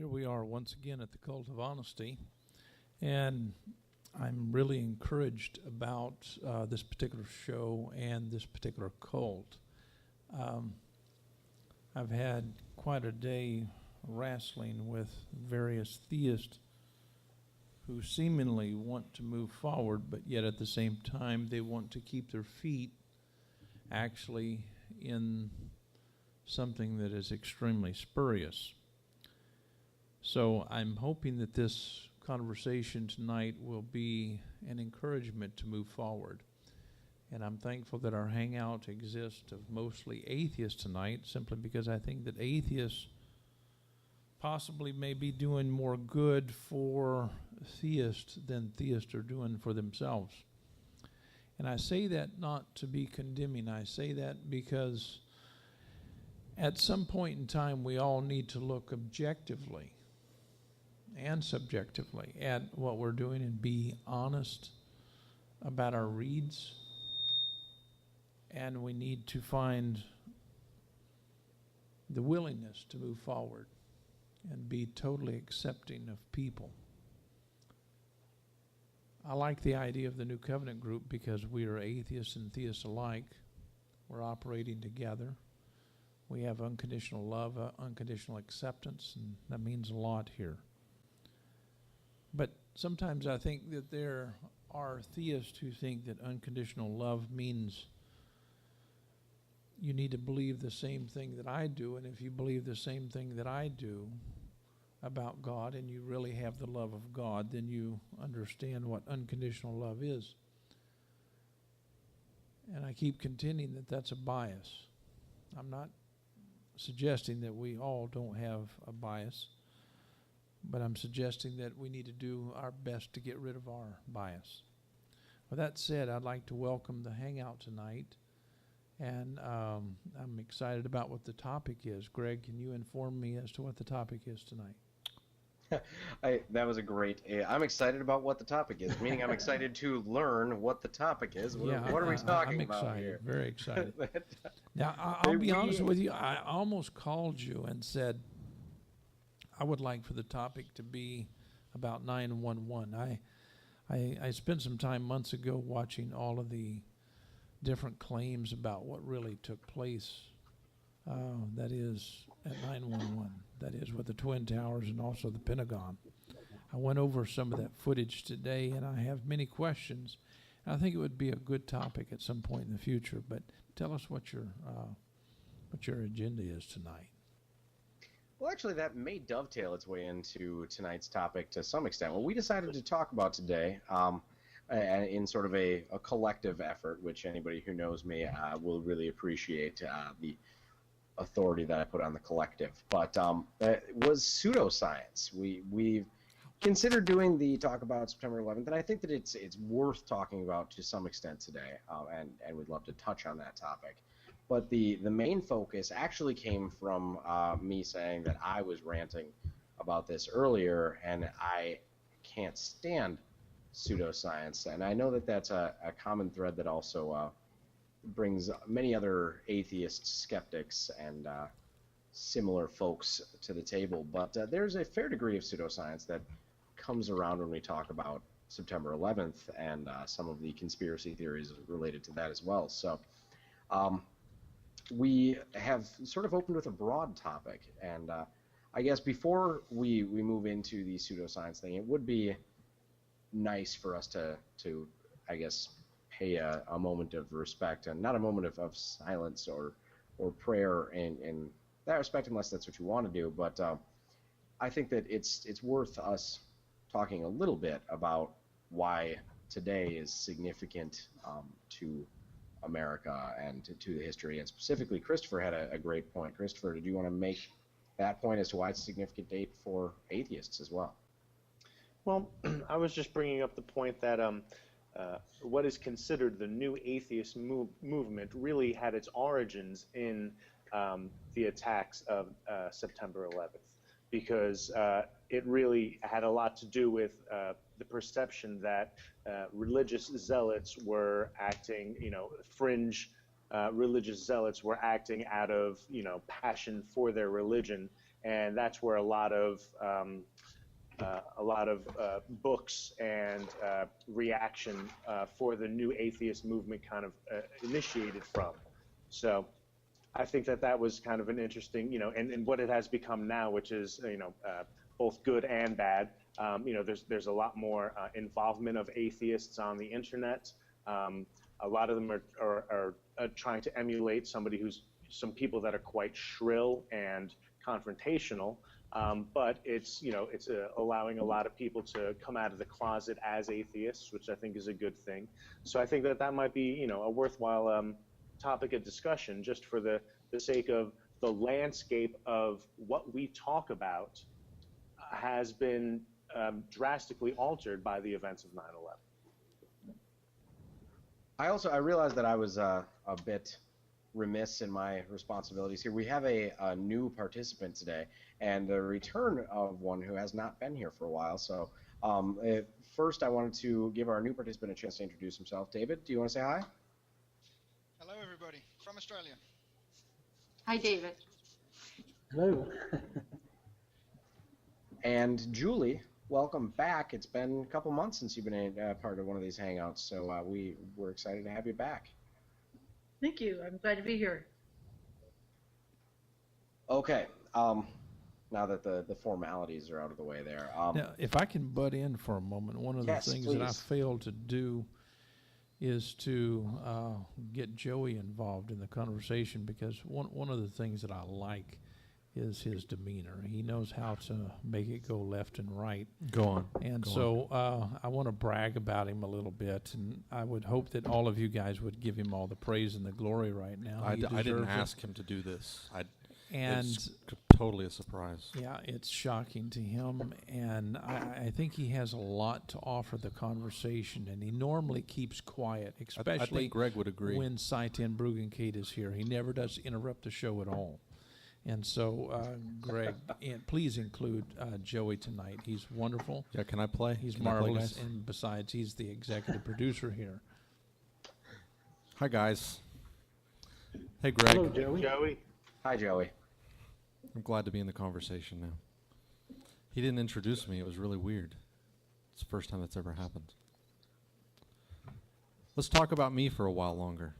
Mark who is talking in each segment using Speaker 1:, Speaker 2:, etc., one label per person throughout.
Speaker 1: Here we are once again at the Cult of Honesty, and I'm really encouraged about this particular show and this particular cult. I've had quite a day wrestling with various theists who seemingly want to move forward, but yet at the same time they want to keep their feet actually in something that is extremely spurious. So I'm hoping that this conversation tonight will be an encouragement to move forward. And I'm thankful that our hangout exists of mostly atheists tonight, simply because I think that atheists possibly may be doing more good for theists than theists are doing for themselves. And I say that not to be condemning. I say that because at some point in time we all need to look objectively and subjectively at what we're doing and be honest about our reads. And we need to find the willingness to move forward and be totally accepting of people. I like the idea of the New Covenant group because we are atheists and theists alike. We're operating together. We have unconditional love, unconditional acceptance, and that means a lot here. But sometimes I think that there are theists who think that unconditional love means you need to believe the same thing that I do, and if you believe the same thing that I do about God and you really have the love of God, then you understand what unconditional love is. And I keep contending that that's a bias. I'm not suggesting that we all don't have a bias, but I'm suggesting that we need to do our best to get rid of our bias. With that said, I'd like to welcome the hangout tonight, and I'm excited about what the topic is. Greg, can you inform me as to what the topic is tonight?
Speaker 2: That was a great. I'm excited about what the topic is, meaning I'm excited to learn what the topic is. What are we talking about here?
Speaker 1: I'm excited, very excited. Now, I'll be honest with you. I almost called you and said I would like for the topic to be about 911. I spent some time months ago watching all of the different claims about what really took place. That is at 911. That is with the Twin Towers and also the Pentagon. I went over some of that footage today, and I have many questions. I think it would be a good topic at some point in the future. But tell us what your agenda is tonight.
Speaker 2: Well, actually, that may dovetail its way into tonight's topic to some extent. What we decided to talk about today, in sort of a collective effort, which anybody who knows me will really appreciate the authority that I put on the collective, but it was pseudoscience. We've considered doing the talk about September 11th, and I think that it's worth talking about to some extent today, and we'd love to touch on that topic. But the main focus actually came from me saying that I was ranting about this earlier, and I can't stand pseudoscience, and I know that that's a common thread that also brings many other atheists, skeptics, and similar folks to the table. But there's a fair degree of pseudoscience that comes around when we talk about September 11th and some of the conspiracy theories related to that as well. So we have sort of opened with a broad topic, and I guess before we move into the pseudoscience thing, it would be nice for us to I guess, pay a moment of respect, and not a moment of silence or prayer in that respect, unless that's what you want to do. But I think that it's worth us talking a little bit about why today is significant to America and to the history. And specifically, Christopher had a great point. Christopher, did you want to make that point as to why it's a significant date for atheists as well?
Speaker 3: Well, I was just bringing up the point that what is considered the new atheist movement really had its origins in the attacks of September 11th, because it really had a lot to do with the perception that religious zealots were acting, fringe religious zealots were acting out of, passion for their religion and that's where a lot of books and reaction for the new atheist movement kind of initiated from. So I think that was kind of an interesting, and what it has become now, which is, both good and bad. There's a lot more involvement of atheists on the internet. A lot of them are trying to emulate some people that are quite shrill and confrontational. But it's allowing a lot of people to come out of the closet as atheists, which I think is a good thing. So I think that might be, a worthwhile topic of discussion, just for the sake of the landscape of what we talk about has been drastically altered by the events of 9/11.
Speaker 2: I realized that I was a bit remiss in my responsibilities here. We have a new participant today, and the return of one who has not been here for a while. So first, I wanted to give our new participant a chance to introduce himself. David, do you want to say hi?
Speaker 4: Hello, everybody from Australia.
Speaker 5: Hi, David.
Speaker 6: Hello.
Speaker 2: And Julie, welcome back. It's been a couple months since you've been a part of one of these hangouts, so we're excited to have you back.
Speaker 5: Thank you. I'm glad to be here.
Speaker 2: Okay. Now that the formalities are out of the way there.
Speaker 1: Now, if I can butt in for a moment, one of
Speaker 2: Yes,
Speaker 1: the things that I
Speaker 2: please.
Speaker 1: failed to do is to get Joey involved in the conversation, because one of the things that I like is his demeanor. He knows how to make it go left and right.
Speaker 7: Go on.
Speaker 1: And
Speaker 7: Go
Speaker 1: so I want to brag about him a little bit, and I would hope that all of you guys would give him all the praise and the glory right now.
Speaker 7: I
Speaker 1: He
Speaker 7: didn't
Speaker 1: deserves it.
Speaker 7: ask him to do this.
Speaker 1: And
Speaker 7: it's totally a surprise.
Speaker 1: yeah, it's shocking to him, and I think he has a lot to offer the conversation, and he normally keeps quiet,
Speaker 7: I
Speaker 1: especially
Speaker 7: think Greg would agree.
Speaker 1: when Saitin Bruggencate is here. He never does interrupt the show at all. And so, Greg, please include Joey tonight. He's wonderful.
Speaker 7: Yeah, can I play?
Speaker 1: He's
Speaker 7: Can I play,
Speaker 1: marvelous,
Speaker 7: guys?
Speaker 1: and besides, he's the executive producer here.
Speaker 7: Hi, guys. Hey, Greg.
Speaker 6: Hello, Joey.
Speaker 3: Joey?
Speaker 2: Hi, Joey.
Speaker 7: I'm glad to be in the conversation now. He didn't introduce me. It was really weird. It's the first time that's ever happened. Let's talk about me for a while longer.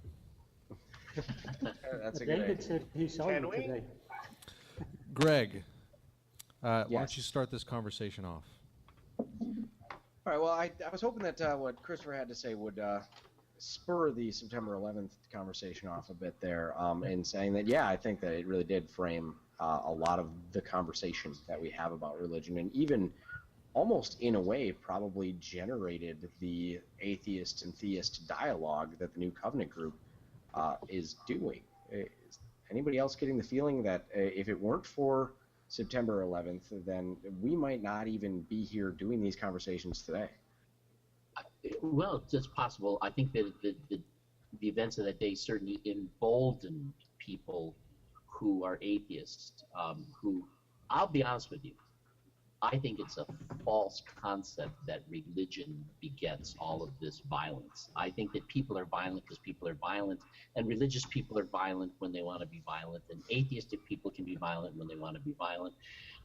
Speaker 2: That's a good
Speaker 6: David
Speaker 2: idea.
Speaker 6: said he saw
Speaker 3: Can
Speaker 6: you
Speaker 3: we?
Speaker 6: today.
Speaker 7: Greg, why
Speaker 2: Yes.
Speaker 7: don't you start this conversation off?
Speaker 2: All right. Well, I was hoping that what Christopher had to say would spur the September 11th conversation off a bit there, in saying that, yeah, I think that it really did frame a lot of the conversation that we have about religion, and even almost in a way probably generated the atheist and theist dialogue that the New Covenant group is doing. Is anybody else getting the feeling that if it weren't for September 11th, then we might not even be here doing these conversations today?
Speaker 8: Well, it's possible. I think that the events of that day certainly emboldened people who are atheists, who, I'll be honest with you, I think it's a false concept that religion begets all of this violence. I think that people are violent because people are violent, and religious people are violent when they want to be violent, and atheistic people can be violent when they want to be violent.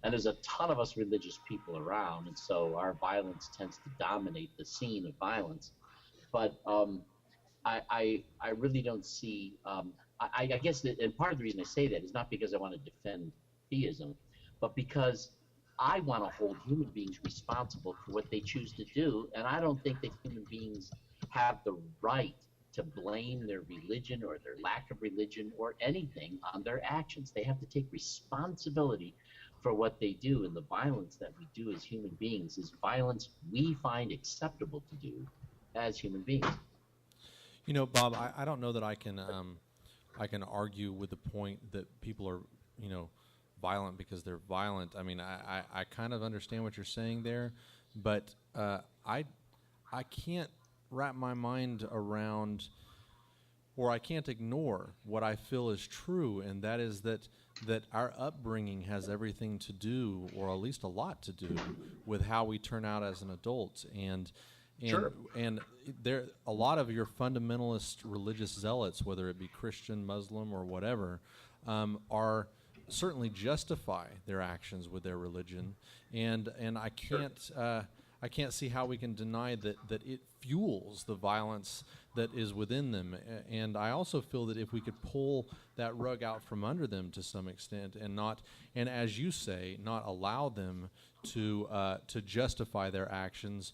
Speaker 8: And there's a ton of us religious people around, and so our violence tends to dominate the scene of violence. But I really don't see, I guess that, and part of the reason I say that is not because I want to defend theism, but because I want to hold human beings responsible for what they choose to do, and I don't think that human beings have the right to blame their religion or their lack of religion or anything on their actions. They have to take responsibility for what they do, and the violence that we do as human beings is violence we find acceptable to do as human beings.
Speaker 7: You know, Bob, I don't know that I can argue with the point that people are, violent because they're violent. I mean, I kind of understand what you're saying there, but I can't wrap my mind around, or I can't ignore what I feel is true, and that is that our upbringing has everything to do, or at least a lot to do, with how we turn out as an adult. And
Speaker 2: Sure.
Speaker 7: And there, a lot of your fundamentalist religious zealots, whether it be Christian, Muslim, or whatever, are certainly justify their actions with their religion, and I can't see how we can deny that it fuels the violence that is within them. And I also feel that if we could pull that rug out from under them to some extent, and as you say, not allow them to justify their actions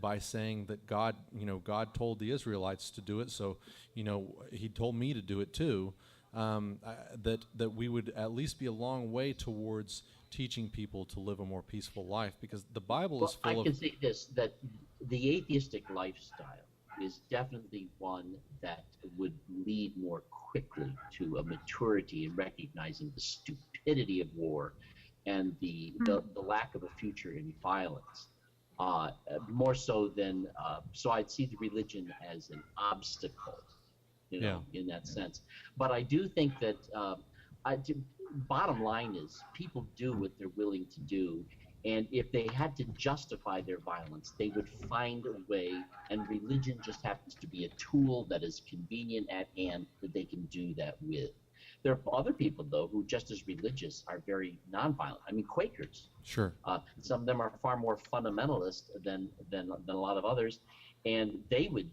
Speaker 7: by saying that God told the Israelites to do it, so He told me to do it too. That we would at least be a long way towards teaching people to live a more peaceful life, because the Bible is full
Speaker 8: I
Speaker 7: of.
Speaker 8: can say this, that the atheistic lifestyle is definitely one that would lead more quickly to a maturity in recognizing the stupidity of war and the lack of a future in violence. More so than, so I'd see the religion as an obstacle, in that sense. But I do think that, bottom line is, people do what they're willing to do, and if they had to justify their violence, they would find a way, and religion just happens to be a tool that is convenient at hand that they can do that with. There are other people, though, who just as religious are very nonviolent. I mean, Quakers.
Speaker 7: Sure.
Speaker 8: Some of them are far more fundamentalist than a lot of others, and they would,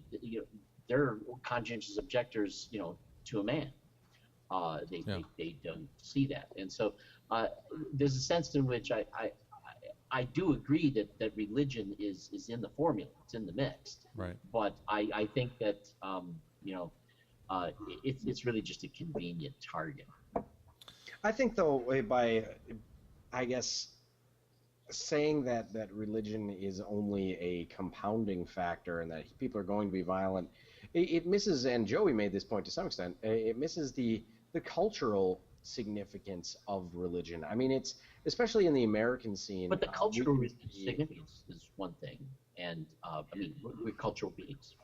Speaker 8: they're conscientious objectors, to a man. They don't see that, and so there's a sense in which I do agree that religion is in the formula, it's in the mix.
Speaker 7: Right.
Speaker 8: But I think that it's really just a convenient target.
Speaker 2: I think, though, by, I guess, saying that religion is only a compounding factor and that people are going to be violent, it misses, and Joey made this point to some extent, it misses the cultural significance of religion. I mean, it's, especially in the American scene.
Speaker 8: But the cultural significance is one thing, and we're cultural beings.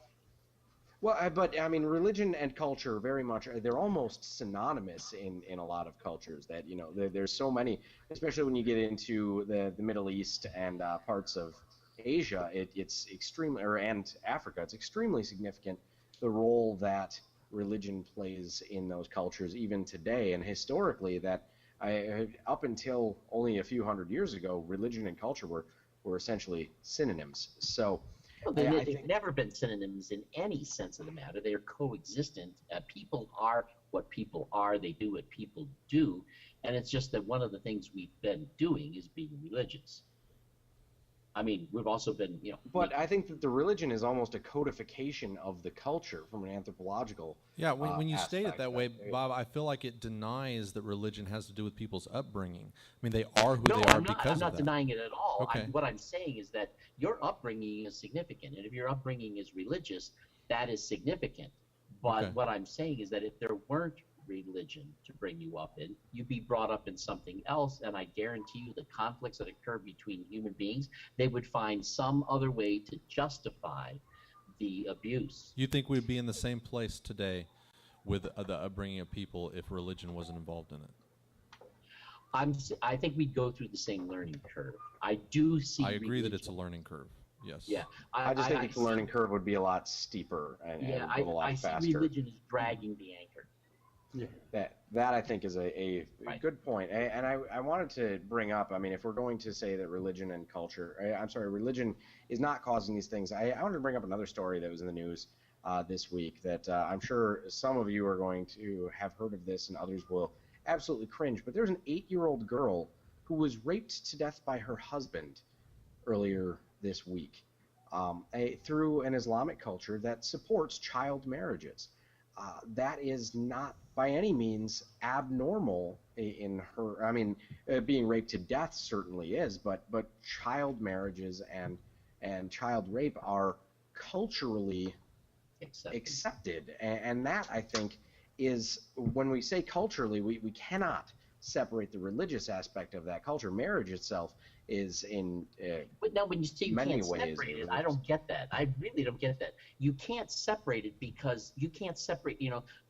Speaker 2: Well, but I mean, religion and culture very much, they're almost synonymous in a lot of cultures. That, there's so many, especially when you get into the Middle East and parts of Asia, it's extremely, and Africa, it's extremely significant, the role that religion plays in those cultures even today. And historically, that up until only a few hundred years ago, religion and culture were essentially synonyms. So
Speaker 8: they've never been synonyms in any sense of the matter. They are coexistent. People are what people are. They do what people do. And it's just that one of the things we've been doing is being religious. I mean, we've also been,
Speaker 2: But I think that the religion is almost a codification of the culture from an anthropological.
Speaker 7: Yeah, when you state it
Speaker 2: aspect
Speaker 7: that way, Bob, I feel like it denies that religion has to do with people's upbringing. I mean, they are who they are because of that.
Speaker 8: I'm not denying it at all.
Speaker 7: Okay.
Speaker 8: What I'm saying is that your upbringing is significant, and if your upbringing is religious, that is significant. But what I'm saying is that if there weren't religion to bring you up in, you'd be brought up in something else, and I guarantee you the conflicts that occur between human beings, they would find some other way to justify the abuse.
Speaker 7: You think we'd be in the same place today with the upbringing of people if religion wasn't involved in it?
Speaker 8: I think we'd go through the same learning curve. I do see.
Speaker 7: I agree
Speaker 8: religion.
Speaker 7: that it's a learning curve. Yes.
Speaker 8: Yeah.
Speaker 2: I just think the learning curve would be a lot steeper and a lot faster.
Speaker 8: I see religion is dragging the anchor.
Speaker 2: Yeah. That I think is a good point. And I wanted to bring up, I mean, if we're going to say that religion and culture, religion is not causing these things, I wanted to bring up another story that was in the news this week that I'm sure some of you are going to have heard of this and others will absolutely cringe. But there's an 8-year-old girl who was raped to death by her husband earlier this week through an Islamic culture that supports child marriages. That is not by any means abnormal in her. I mean, being raped to death certainly is, but child marriages and child rape are culturally accepted. And that, I think, is, when we say culturally, we cannot separate the religious aspect of that culture. Marriage itself is in
Speaker 8: but now when you say you
Speaker 2: many
Speaker 8: can't
Speaker 2: ways
Speaker 8: separate it, I don't get that. I really don't get that. You can't separate it because you can't separate.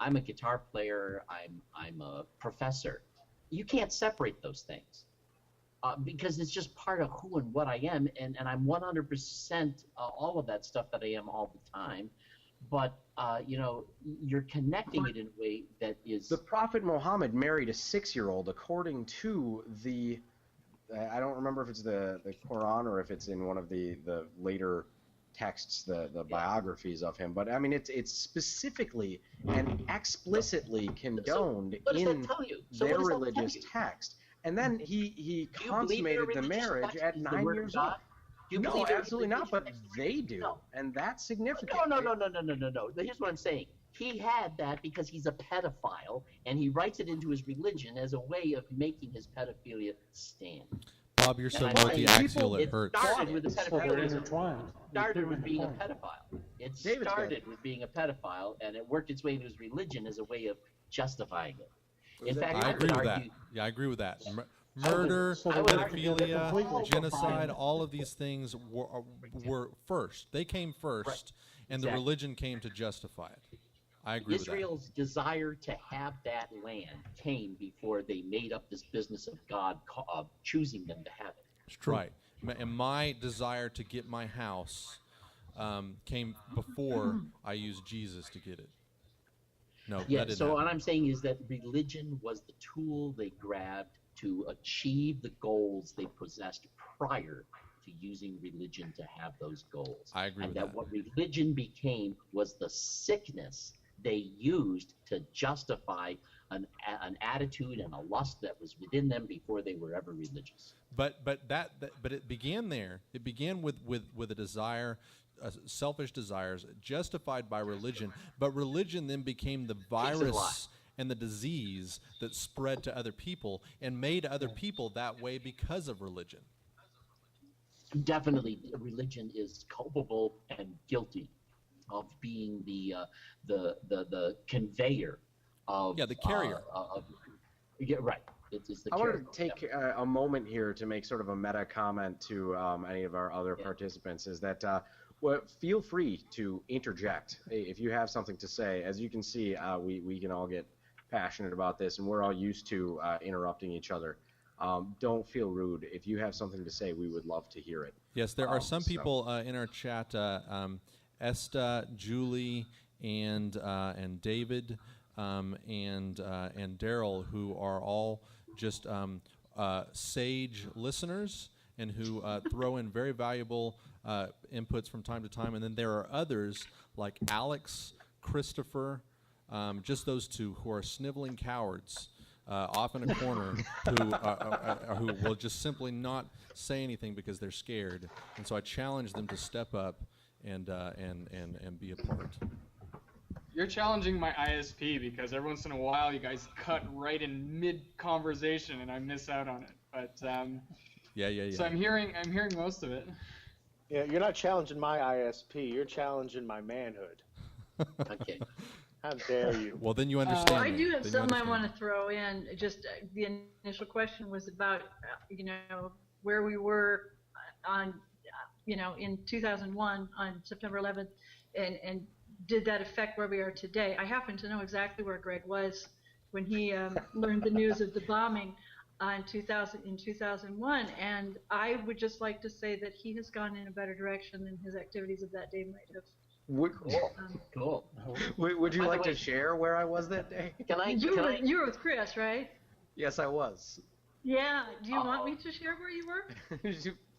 Speaker 8: I'm a guitar player. I'm a professor. You can't separate those things because it's just part of who and what I am, and I'm 100% all of that stuff that I am all the time. But you're connecting it in a way that is
Speaker 2: The Prophet Muhammad married a 6-year-old, according to the. I don't remember if it's the Quran or if it's in one of the later texts, the biographies of him. But I mean, it's specifically and explicitly condoned
Speaker 8: what does
Speaker 2: in
Speaker 8: that tell you? So
Speaker 2: their
Speaker 8: what does that tell
Speaker 2: religious
Speaker 8: you?
Speaker 2: text. And then he
Speaker 8: Do you believe
Speaker 2: consummated
Speaker 8: in a
Speaker 2: the
Speaker 8: religious
Speaker 2: marriage
Speaker 8: text
Speaker 2: at
Speaker 8: is the
Speaker 2: 9
Speaker 8: word of
Speaker 2: years old.
Speaker 8: God? Do you
Speaker 2: No,
Speaker 8: believe in a
Speaker 2: absolutely not.
Speaker 8: religious
Speaker 2: But
Speaker 8: text?
Speaker 2: they do,
Speaker 8: No.
Speaker 2: and that's significant.
Speaker 8: No. Here's what I'm saying. He had that because he's a pedophile, and he writes it into his religion as a way of making his pedophilia stand.
Speaker 7: Bob, you're so
Speaker 8: And I think
Speaker 7: multi-axial it
Speaker 8: it
Speaker 7: hurts.
Speaker 8: started with the
Speaker 6: So they're
Speaker 8: pedophilia.
Speaker 6: intertwined.
Speaker 8: Started with being a
Speaker 6: Point.
Speaker 8: pedophile. It
Speaker 2: David's got
Speaker 8: started with being a pedophile, and it worked its way into his religion as a way of justifying it. In fact,
Speaker 7: I
Speaker 8: I
Speaker 7: agree
Speaker 8: would
Speaker 7: with that.
Speaker 8: argue.
Speaker 7: Yeah, I agree with that. Murder,
Speaker 6: So
Speaker 8: I would argue that
Speaker 7: pedophilia,
Speaker 6: completely.
Speaker 7: genocide, all of these things were first. They came first,
Speaker 8: Right.
Speaker 7: and the
Speaker 8: Exactly.
Speaker 7: religion came to justify it. I agree
Speaker 8: Israel's desire to have that land came before they made up this business of God choosing them to have it.
Speaker 7: with that. Right. And my desire to get my house came before I used Jesus to get it. No,
Speaker 8: Yeah,
Speaker 7: that didn't
Speaker 8: so
Speaker 7: happen.
Speaker 8: what I'm saying is that religion was the tool they grabbed to achieve the goals they possessed prior to using religion to have those goals.
Speaker 7: I agree
Speaker 8: and
Speaker 7: with that.
Speaker 8: What religion became was the sickness they used to justify an attitude and a lust that was within them before they were ever religious.
Speaker 7: But it began there. It began with a desire, selfish desires justified by religion. But religion then became the virus and the disease that spread to other people and made other people that way because of religion.
Speaker 8: Definitely, religion is culpable and guilty of being the conveyor of
Speaker 7: Yeah, the carrier.
Speaker 8: Yeah, right. It's the
Speaker 2: I
Speaker 8: carrier.
Speaker 2: wanted to take a moment here to make sort of a meta comment to any of our other participants. Is that feel free to interject if you have something to say. As you can see, we can all get passionate about this, and we're all used to interrupting each other. Don't feel rude. If you have something to say, we would love to hear it.
Speaker 7: Yes, there are some people in our chat, Esta, Julie, and David, and Daryl, who are all just sage listeners and who throw in very valuable inputs from time to time. And then there are others like Alex, Christopher, just those two who are sniveling cowards. Off in a corner, who will just simply not say anything because they're scared, and so I challenge them to step up and be a part.
Speaker 9: You're challenging my ISP because every once in a while you guys cut right in mid-conversation and I miss out on it. But
Speaker 7: Yeah.
Speaker 9: So I'm hearing most of it.
Speaker 3: Yeah, you're not challenging my ISP. You're challenging my manhood.
Speaker 8: Okay.
Speaker 3: How dare you?
Speaker 7: Well, then you understand.
Speaker 5: I do have
Speaker 7: Then you
Speaker 5: something I
Speaker 7: understand.
Speaker 5: want to throw in. Just the initial question was about, where we were on, in 2001 on September 11th, and did that affect where we are today? I happen to know exactly where Greg was when he learned the news of the bombing in 2001, and I would just like to say that he has gone in a better direction than his activities of that day might have.
Speaker 8: Cool.
Speaker 2: Would you
Speaker 8: By the
Speaker 2: like to
Speaker 8: way-
Speaker 2: share where I was that day?
Speaker 5: You were with Chris, right?
Speaker 2: Yes, I was.
Speaker 5: Yeah. Do you want me to share where you were?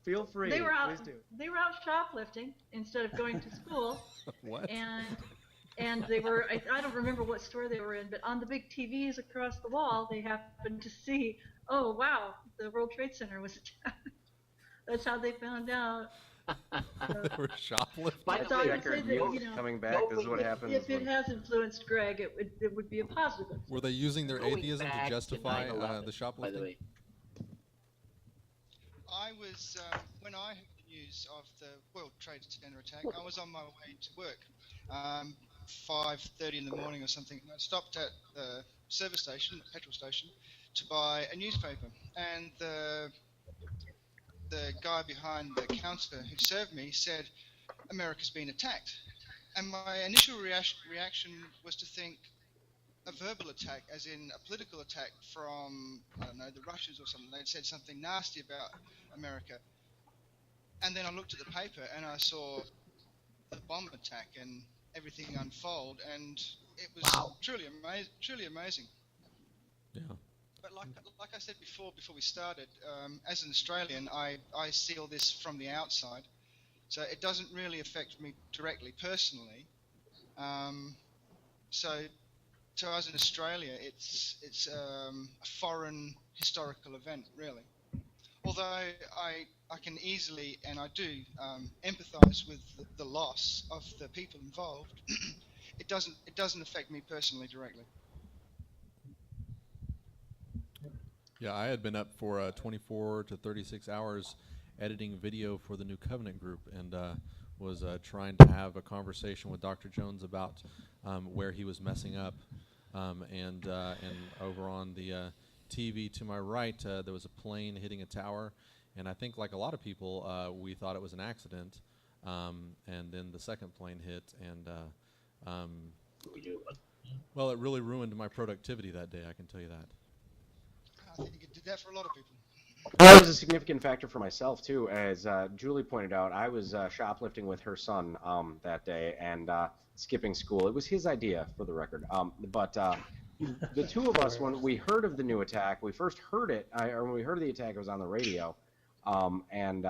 Speaker 2: Feel free.
Speaker 5: They were out.
Speaker 2: Please do.
Speaker 5: They were out shoplifting instead of going to school,
Speaker 7: What?
Speaker 5: and they were. I don't remember what store they were in, but on the big TVs across the wall, they happened to see. Oh wow, the World Trade Center was attacked. That's how they found out.
Speaker 7: They were shoplifting.
Speaker 8: By
Speaker 5: That's
Speaker 8: the
Speaker 5: all
Speaker 8: way,
Speaker 5: I can say.
Speaker 2: Checkered
Speaker 5: That,
Speaker 2: youth coming back. This is what happens.
Speaker 5: If it
Speaker 2: when-
Speaker 5: has influenced Greg, it would be a positive.
Speaker 7: Were they using their
Speaker 8: Going
Speaker 7: atheism
Speaker 8: back
Speaker 7: to
Speaker 8: to
Speaker 7: justify
Speaker 8: 9/11,
Speaker 7: the
Speaker 8: by the
Speaker 7: shoplifting?
Speaker 8: way.
Speaker 4: I was, when I heard the news of the World Trade Center attack, I was on my way to work, 5:30 in the morning or something. And I stopped at the service station, the petrol station, to buy a newspaper. And the guy behind the counter who served me said, "America's been attacked." And my initial reaction was to think a verbal attack, as in a political attack from, I don't know, the Russians or something. They'd said something nasty about America. And then I looked at the paper and I saw the bomb attack, and everything unfold, and it was
Speaker 8: Wow.
Speaker 4: truly amazing.
Speaker 7: Yeah.
Speaker 4: But like I said before we started, as an Australian, I see all this from the outside, so it doesn't really affect me directly personally. So as an Australia, it's a foreign historical event, really. Although I can easily, and I do, empathise with the loss of the people involved, it doesn't affect me personally directly.
Speaker 7: Yeah, I had been up for 24 to 36 hours editing video for the New Covenant group, and was trying to have a conversation with Dr. Jones about where he was messing up. And over on the TV to my right, there was a plane hitting a tower, and I think, like a lot of people, we thought it was an accident. And then the second plane hit, and well, it really ruined my productivity that day, I can tell you that.
Speaker 4: I think it did that for a lot of people.
Speaker 2: That was a significant factor for myself too. As Julie pointed out, I was shoplifting with her son that day and skipping school. It was his idea, for the record. But the two of us, when we heard of the new attack, we first heard it, or when we heard of the attack, it was on the radio, and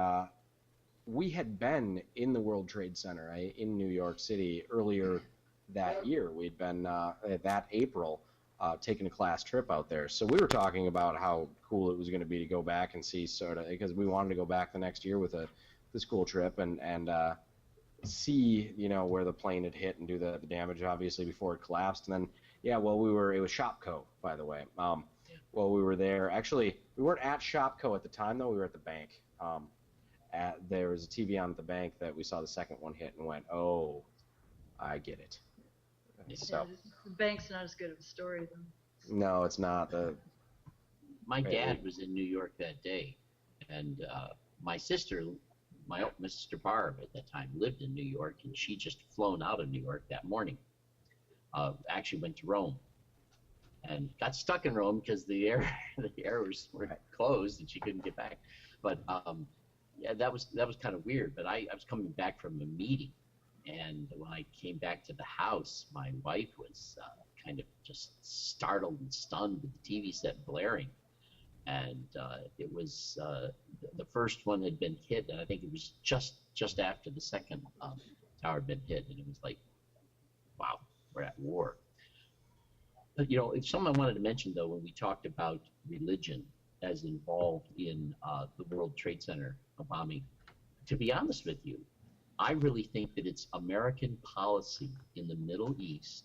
Speaker 2: we had been in the World Trade Center in New York City earlier that year. We'd been that April. Taking a class trip out there. So we were talking about how cool it was going to be to go back and see, sort of, because we wanted to go back the next year with the school trip and see, where the plane had hit and do the damage, obviously, before it collapsed. And then, it was Shopko, by the way. While we were there, actually, we weren't at Shopko at the time, though. We were at the bank. There was a TV on at the bank that we saw the second one hit and went, oh, I get it. So.
Speaker 5: The bank's not as good of a story, though.
Speaker 2: No, it's not.
Speaker 8: My dad was in New York that day, and my sister Barb at that time lived in New York, and she just flown out of New York that morning. Actually went to Rome, and got stuck in Rome because the air were closed and she couldn't get back. But that was kind of weird. But I was coming back from a meeting. And when I came back to the house, my wife was kind of just startled and stunned with the TV set blaring. And it was the first one had been hit, and I think it was just after the second tower had been hit, and it was like, wow, we're at war. But if someone wanted to mention, though, when we talked about religion as involved in the World Trade Center bombing, to be honest with you, I really think that it's American policy in the Middle East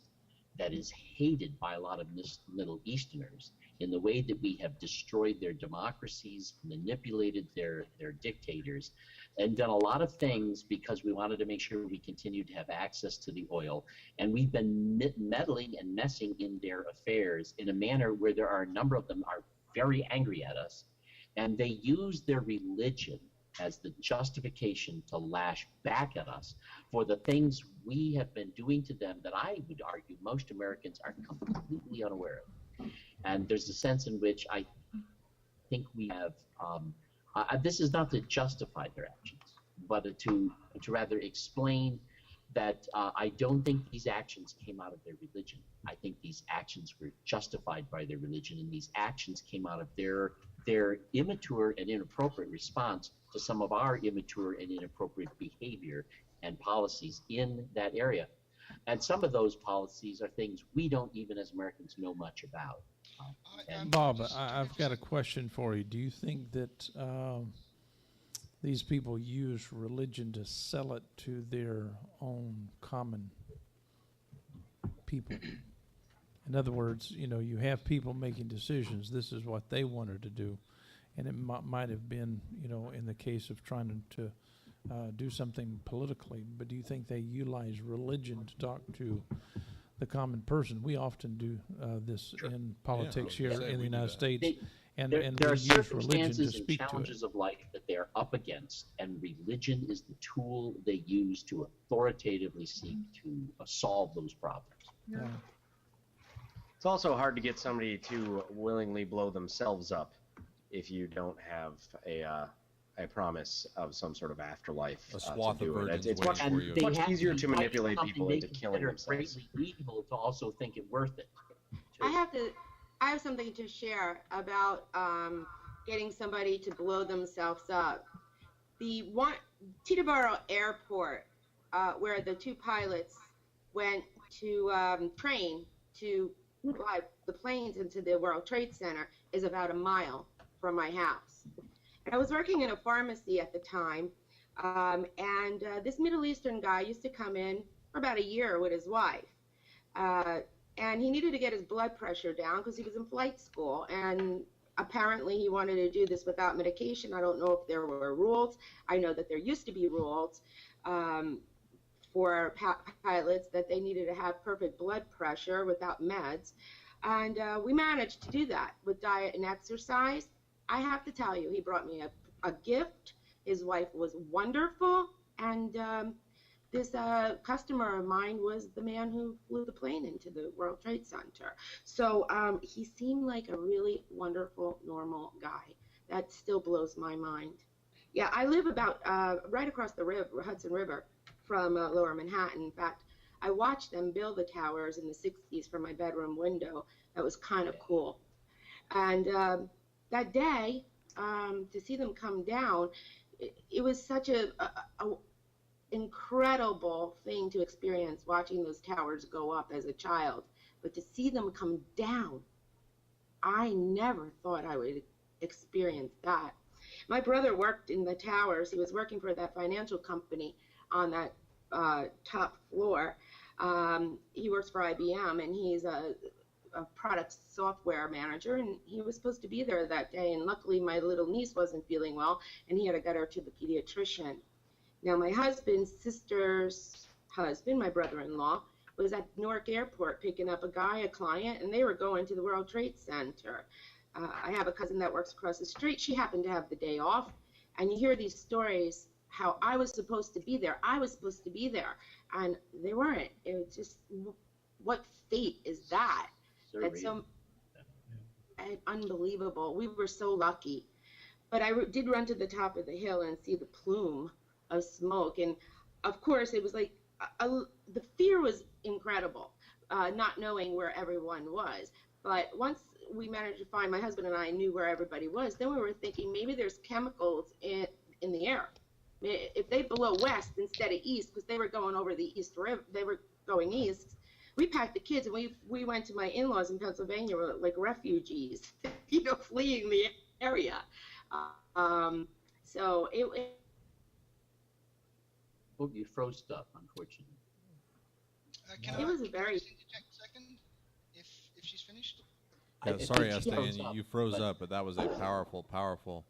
Speaker 8: that is hated by a lot of Middle Easterners in the way that we have destroyed their democracies, manipulated their dictators, and done a lot of things because we wanted to make sure we continued to have access to the oil. And we've been meddling and messing in their affairs in a manner where there are a number of them are very angry at us, and they use their religion as the justification to lash back at us for the things we have been doing to them that I would argue most Americans are completely unaware of. And there's a sense in which I think we have, this is not to justify their actions, but to rather explain that I don't think these actions came out of their religion. I think these actions were justified by their religion, and these actions came out of their immature and inappropriate response to some of our immature and inappropriate behavior and policies in that area. And some of those policies are things we don't even as Americans know much about.
Speaker 1: Bob, I've got a question for you. Do you think that these people use religion to sell it to their own common people? In other words, you have people making decisions. This is what they wanted to do. And it might have been, in the case of trying to do something politically. But do you think they utilize religion to talk to the common person? We often do this in politics here in the United States. And
Speaker 8: there
Speaker 1: we
Speaker 8: are
Speaker 1: use religion to
Speaker 8: circumstances and
Speaker 1: speak to it.
Speaker 8: challenges of life that they're up against, and religion is the tool they use to authoritatively seek to solve those problems.
Speaker 5: Yeah.
Speaker 2: It's also hard to get somebody to willingly blow themselves up if you don't have a promise of some sort of afterlife
Speaker 7: A
Speaker 2: to
Speaker 7: swath of
Speaker 2: do it.
Speaker 7: virgins
Speaker 2: It's
Speaker 7: waiting
Speaker 2: much,
Speaker 7: for
Speaker 8: And
Speaker 7: you.
Speaker 8: they
Speaker 2: much
Speaker 8: have
Speaker 2: easier
Speaker 8: be
Speaker 2: to
Speaker 8: fighting
Speaker 2: manipulate
Speaker 8: something
Speaker 2: people
Speaker 8: they
Speaker 2: into killing
Speaker 8: consider
Speaker 2: themselves.
Speaker 8: greatly evil to also think it worth it.
Speaker 10: I have something to share about getting somebody to blow themselves up. The one Teterboro Airport, where the two pilots went to train to fly the planes into the World Trade Center, is about a mile from my house. And I was working in a pharmacy at the time, and this Middle Eastern guy used to come in for about a year with his wife. And he needed to get his blood pressure down because he was in flight school, and apparently he wanted to do this without medication. I don't know if there were rules. I know that there used to be rules for pilots that they needed to have perfect blood pressure without meds, and we managed to do that with diet and exercise. I have to tell you, he brought me a gift. His wife was wonderful, and this customer of mine was the man who flew the plane into the World Trade Center. So he seemed like a really wonderful, normal guy. That still blows my mind. Yeah, I live about right across the Hudson River from Lower Manhattan. In fact, I watched them build the towers in the 60s from my bedroom window. That was kind of cool. And that day, to see them come down, it was such a incredible thing to experience, watching those towers go up as a child. But to see them come down, I never thought I would experience that. My brother worked in the towers. He was working for that financial company on that top floor. He works for IBM, and he's a product software manager, and he was supposed to be there that day. And luckily, my little niece wasn't feeling well, and he had to get her to the pediatrician. Now, my husband's sister's husband, my brother-in-law, was at Newark Airport picking up a client, and they were going to the World Trade Center. I have a cousin that works across the street. She happened to have the day off, and you hear these stories how I was supposed to be there. I was supposed to be there, and they weren't. It was just, what fate is that? That's so unbelievable. We were so lucky. But I did run to the top of the hill and see the plume of smoke, and of course it was like the fear was incredible, not knowing where everyone was. But once we managed to find, my husband and I knew where everybody was, then we were thinking maybe there's chemicals in the air. If they blow west instead of east, because they were going over the East River, they were going east. We packed the kids, and we went to my in-laws in Pennsylvania, like refugees, fleeing the area. So it
Speaker 8: Oh, you froze up, unfortunately.
Speaker 10: It was a very.
Speaker 4: Interject a second, if she's finished.
Speaker 7: Yeah,
Speaker 8: I
Speaker 7: sorry,
Speaker 8: think she froze
Speaker 7: Estain,
Speaker 8: up,
Speaker 7: you froze
Speaker 8: but-
Speaker 7: up, but that was a powerful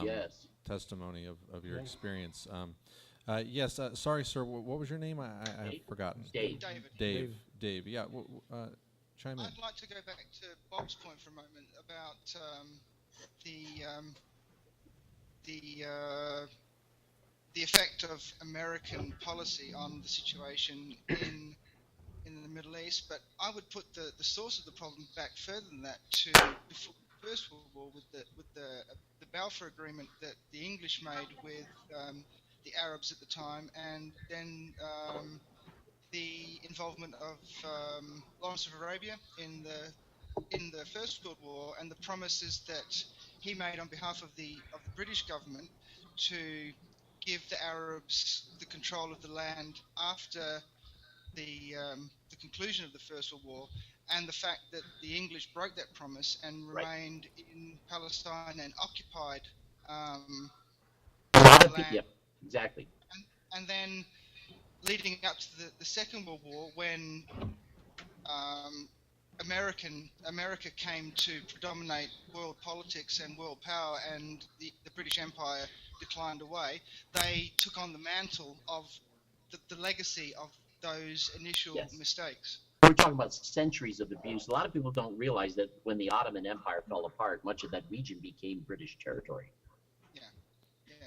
Speaker 8: Yes.
Speaker 7: testimony of your experience. Yes, sorry, sir. What was your name? I've
Speaker 8: Dave.
Speaker 7: forgotten.
Speaker 8: Dave.
Speaker 4: David.
Speaker 7: Dave. Yeah. Chime in.
Speaker 4: I'd like to go back to Bob's point for a moment about the effect of American policy on the situation in the Middle East. But I would put the source of the problem back further than that to before the First World War, with the Balfour Agreement that the English made with the Arabs at the time, and then the involvement of Lawrence of Arabia in the First World War, and the promises that he made on behalf of the British government to give the Arabs the control of the land after the conclusion of the First World War, and the fact that the English broke that promise and remained in Palestine and occupied
Speaker 8: A lot
Speaker 4: the
Speaker 8: of people,
Speaker 4: land.
Speaker 8: yep, exactly.
Speaker 4: And then leading up to the Second World War, when America came to predominate world politics and world power, and the British Empire declined away, they took on the mantle of the legacy of those initial
Speaker 8: Yes.
Speaker 4: mistakes.
Speaker 8: We're talking about centuries of abuse. A lot of people don't realize that when the Ottoman Empire fell apart, much of that region became British territory.
Speaker 4: Yeah.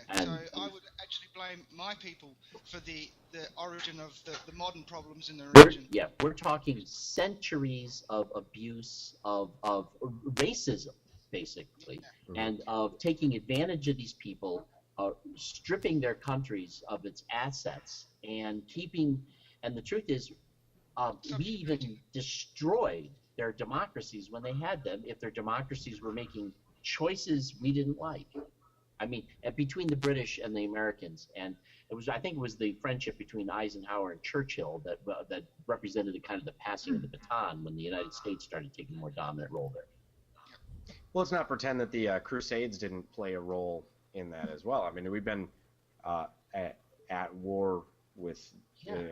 Speaker 8: And-
Speaker 4: So I would actually blame my people for the origin of the modern problems in the region.
Speaker 8: We're talking centuries of abuse, of racism, basically, and of taking advantage of these people stripping their countries of its assets and and the truth is, we even destroyed their democracies when they had them, if their democracies were making choices we didn't like. I mean, between the British and the Americans, and I think it was the friendship between Eisenhower and Churchill that represented kind of the passing of the baton when the United States started taking a more dominant role there.
Speaker 2: Well, let's not pretend that the Crusades didn't play a role in that as well. I mean, we've been at war with.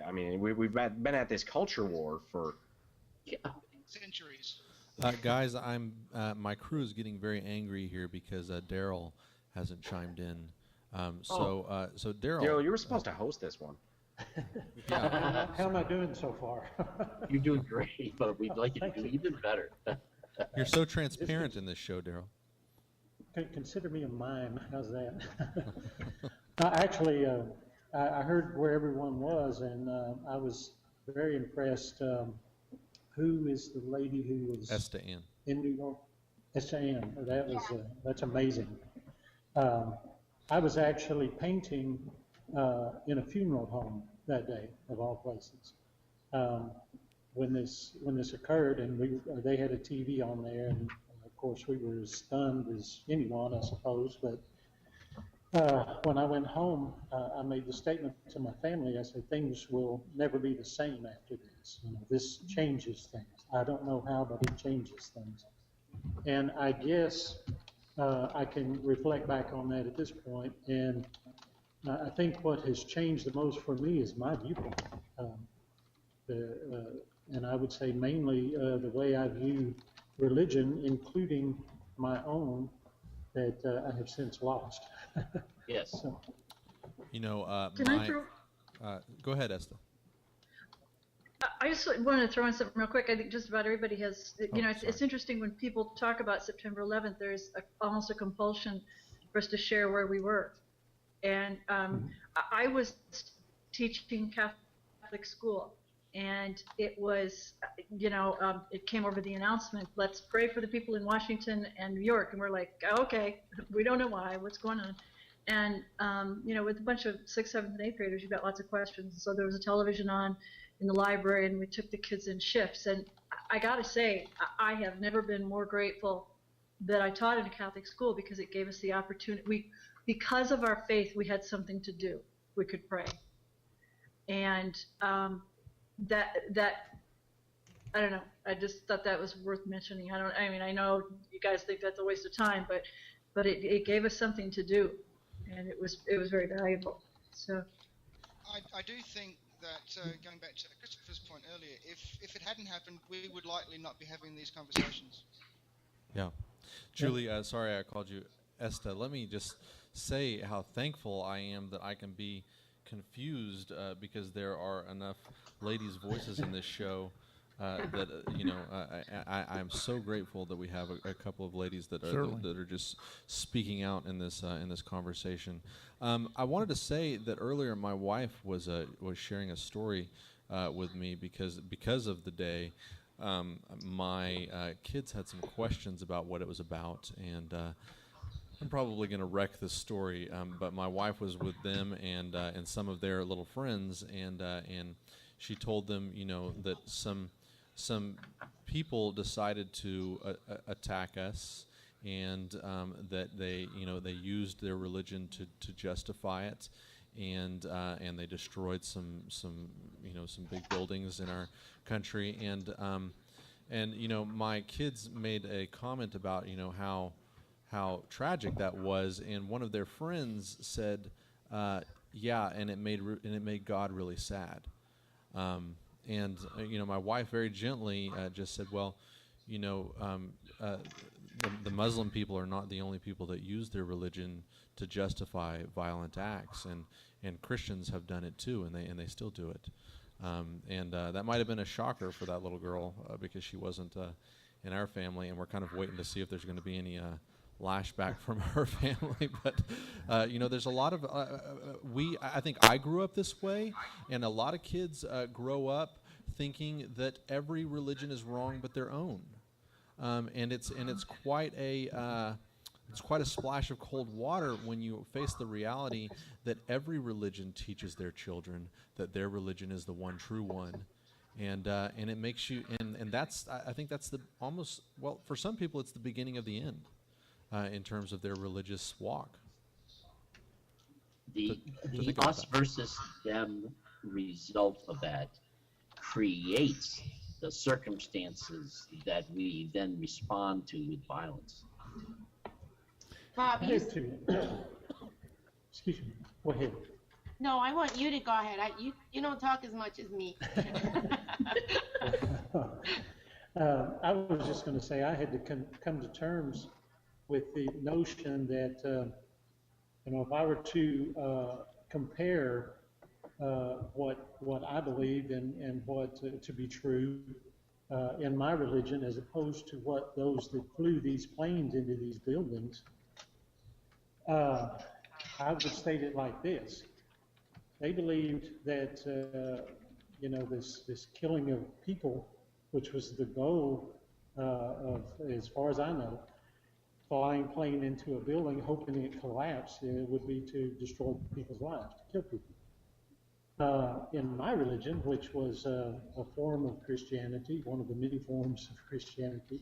Speaker 2: I mean, we've been at this culture war for
Speaker 4: centuries.
Speaker 7: Guys, my crew is getting very angry here because Daryl hasn't chimed in. So Daryl,
Speaker 2: you were supposed to host this one.
Speaker 7: Yeah.
Speaker 6: How am I doing so far?
Speaker 8: You're doing great, but we'd like you to do even better.
Speaker 7: You're so transparent in this show, Daryl.
Speaker 6: Consider me a mime. How's that? Actually, I heard where everyone was, and I was very impressed. Who is the lady who was
Speaker 7: Esta Ann
Speaker 6: in New York? Esta Ann. That's amazing. I was actually painting in a funeral home that day, of all places, when this occurred, and they had a TV on there, and of course we were as stunned as anyone, I suppose. But when I went home, I made the statement to my family. I said, things will never be the same after this. This changes things. I don't know how, but it changes things. And I guess I can reflect back on that at this point, and I think what has changed the most for me is my viewpoint. And I would say mainly the way I view religion, including my own, that I have since lost.
Speaker 8: Yes.
Speaker 6: So.
Speaker 7: Go ahead, Esta.
Speaker 5: I just wanted to throw in something real quick. I think just about everybody has, it's interesting when people talk about September 11th, there's almost a compulsion for us to share where we were. And I was teaching Catholic school, and it was, it came over the announcement, let's pray for the people in Washington and New York. And we're like, okay, we don't know why, what's going on? And, with a bunch of 6th, 7th, and 8th graders, you've got lots of questions. So there was a television on in the library, and we took the kids in shifts. And I got to say, I have never been more grateful that I taught in a Catholic school, because it gave us the opportunity. Because of our faith, we had something to do. We could pray. And that I don't know. I just thought that was worth mentioning. I know you guys think that's a waste of time, but it gave us something to do, and it was very valuable. So
Speaker 4: I do think that going back to Christopher's point earlier, if it hadn't happened, we would likely not be having these conversations.
Speaker 7: Yeah. Julie, sorry I called you Esta. Let me just say how thankful I am that I can be confused because there are enough ladies' voices in this show that I'm so grateful that we have a couple of ladies that are just speaking out in this conversation. I wanted to say that earlier my wife was sharing a story with me because of the day. My kids had some questions about what it was about, and I'm probably going to wreck this story, but my wife was with them and some of their little friends, and she told them, that some people decided to attack us, and that they used their religion to justify it, and they destroyed some big buildings in our country, and my kids made a comment about how tragic that was, and one of their friends said, yeah, and it made God really sad. And my wife very gently just said, well, the Muslim people are not the only people that use their religion to justify violent acts, and Christians have done it too, and they still do it. And that might have been a shocker for that little girl because she wasn't in our family, and we're kind of waiting to see if there's going to be any lashback from her family. But there's a lot of I think I grew up this way, and a lot of kids grow up thinking that every religion is wrong but their own, and it's quite a it's quite a splash of cold water when you face the reality that every religion teaches their children that their religion is the one true one, and it makes you and that's I think that's the almost well for some people it's the beginning of the end in terms of their religious walk.
Speaker 8: The
Speaker 7: think about
Speaker 8: us
Speaker 7: that.
Speaker 8: versus them result of that creates the circumstances that we then respond to with violence.
Speaker 10: Bob,
Speaker 6: I
Speaker 10: you,
Speaker 6: had to, excuse me, go ahead.
Speaker 10: no, I want you to go ahead. You don't talk as much as me.
Speaker 6: I was just going to say I had to come to terms with the notion that, if I were to compare what I believed and what to be true in my religion as opposed to what those that flew these planes into these buildings, I would state it like this. They believed that, this killing of people, which was the goal of, as far as I know, flying a plane into a building, hoping it collapsed, would be to destroy people's lives, to kill people. In my religion, which was a form of Christianity, one of the many forms of Christianity,